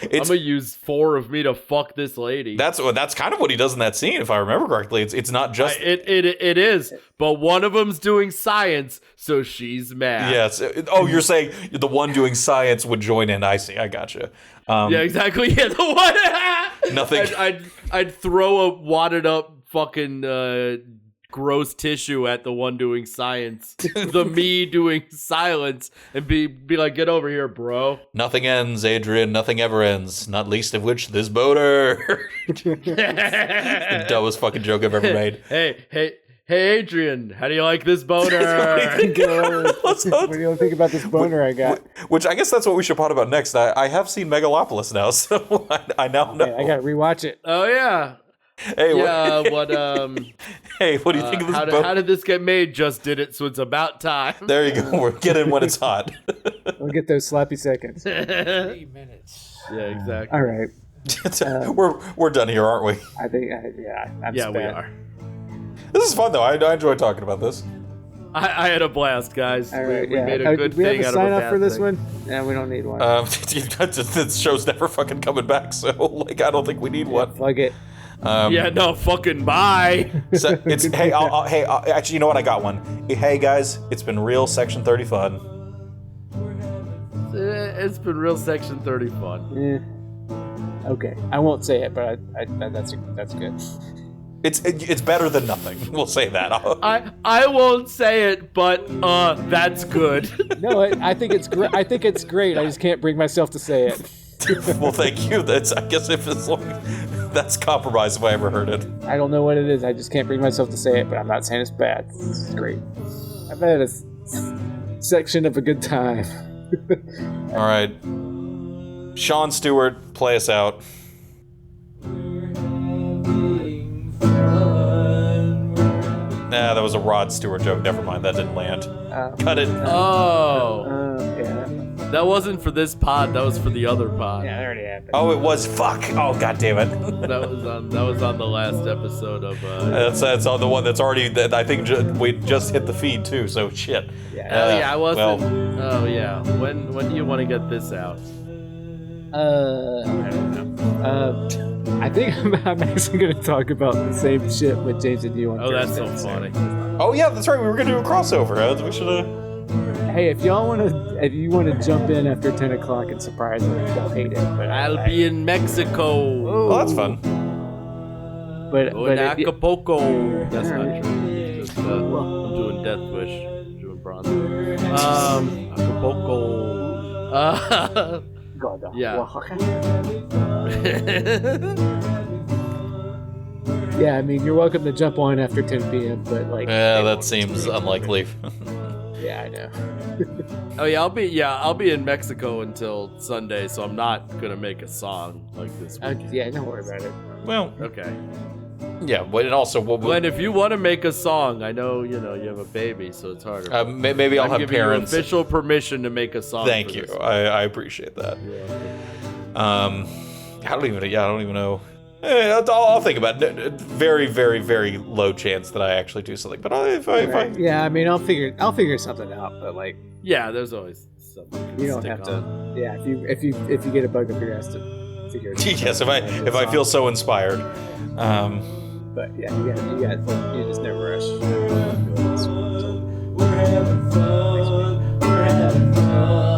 I'm gonna use 4 of me to fuck this lady. That's kind of what he does in that scene, if I remember correctly. It's not just it is, but one of them's doing science, so she's mad. Yes. Oh, you're saying the one doing science would join in? I see. I gotcha. Yeah, exactly. Yeah, the one. Nothing. I'd throw a wadded up fucking gross tissue at the one doing science, the me doing silence, and be like, get over here, bro. Nothing ends, Adrian. Nothing ever ends. Not least of which this boner. The dumbest fucking joke I've ever made. Hey, Adrian, how do you like this boner? What do you think about this boner I got? Which I guess that's what we should talk about next. I have seen Megalopolis now, so I now know. I gotta rewatch it. Oh yeah. Hey, yeah, Hey, what do you think of this boat? How did this get made? Just did it, so it's about time. There you go. We're getting when it's hot. We'll get those sloppy seconds. 3 minutes. Yeah, exactly. All right. We're done here, aren't we? I think, yeah, we are. This is fun, though. I enjoy talking about this. I had a blast, guys. All right, we made a good thing out of a bad thing. sign off for this one? Yeah, we don't need one. This show's never fucking coming back, so like I don't think we need one. Plug it. Yeah, no, fucking bye. So it's hey, actually, you know what? I got one. Hey guys, it's been real Section 30 fun. It's been real Section 30 fun. Okay, I won't say it, but that's good. It's better than nothing. We'll say that. I won't say it, but that's good. No, I think it's great. I think it's great. I just can't bring myself to say it. Well, thank you. I guess that's compromise if I ever heard it. I don't know what it is. I just can't bring myself to say it, but I'm not saying it's bad. This is great. I've had a section of a good time. All right. Sean Stewart, play us out. Nah, that was a Rod Stewart joke. Never mind. That didn't land. Cut it. Oh. Yeah. That wasn't for this pod. That was for the other pod. Yeah, that already happened. Oh, it was. Fuck. Oh, god damn it. That was on the last episode of. That's on the one that's already. That I think we just hit the feed too. So shit. Yeah. I wasn't. Well, oh yeah. When do you want to get this out? I don't know. I think I'm actually going to talk about the same shit with James and you on That's so Thursday. funny. oh yeah, that's right. We were gonna do a crossover. We should have. Hey, if you want to jump in after 10 o'clock and surprise me, don't hate it. But I'll be in Mexico. Oh, that's fun. But In Acapulco. That's not Alright. true. It's just, I'm doing Death Wish. I'm doing Bronze. Acapulco. Yeah. Yeah, I mean, you're welcome to jump on after 10 p.m., but like... Yeah, they that won't. seems unlikely. Yeah, I know. Oh yeah, I'll be in Mexico until Sunday, so I'm not gonna make a song like this weekend. Yeah, don't worry about it. Well, Okay. yeah, but and also Glenn, if you want to make a song, I know you have a baby, so it's harder. maybe I'll I'm have giving parents. you official permission to make a song. Thank for you. this. I appreciate that. Yeah. I don't even know. I'll think about it. Very, very, very low chance that I actually do something. But if I Yeah, I mean, I'll figure something out, but like, Yeah, there's always something. you don't have to. Yeah, if you get a bug up your ass to figure it out. yes, if I feel so inspired. But yeah, you just never rush. We're having fun. We're having fun.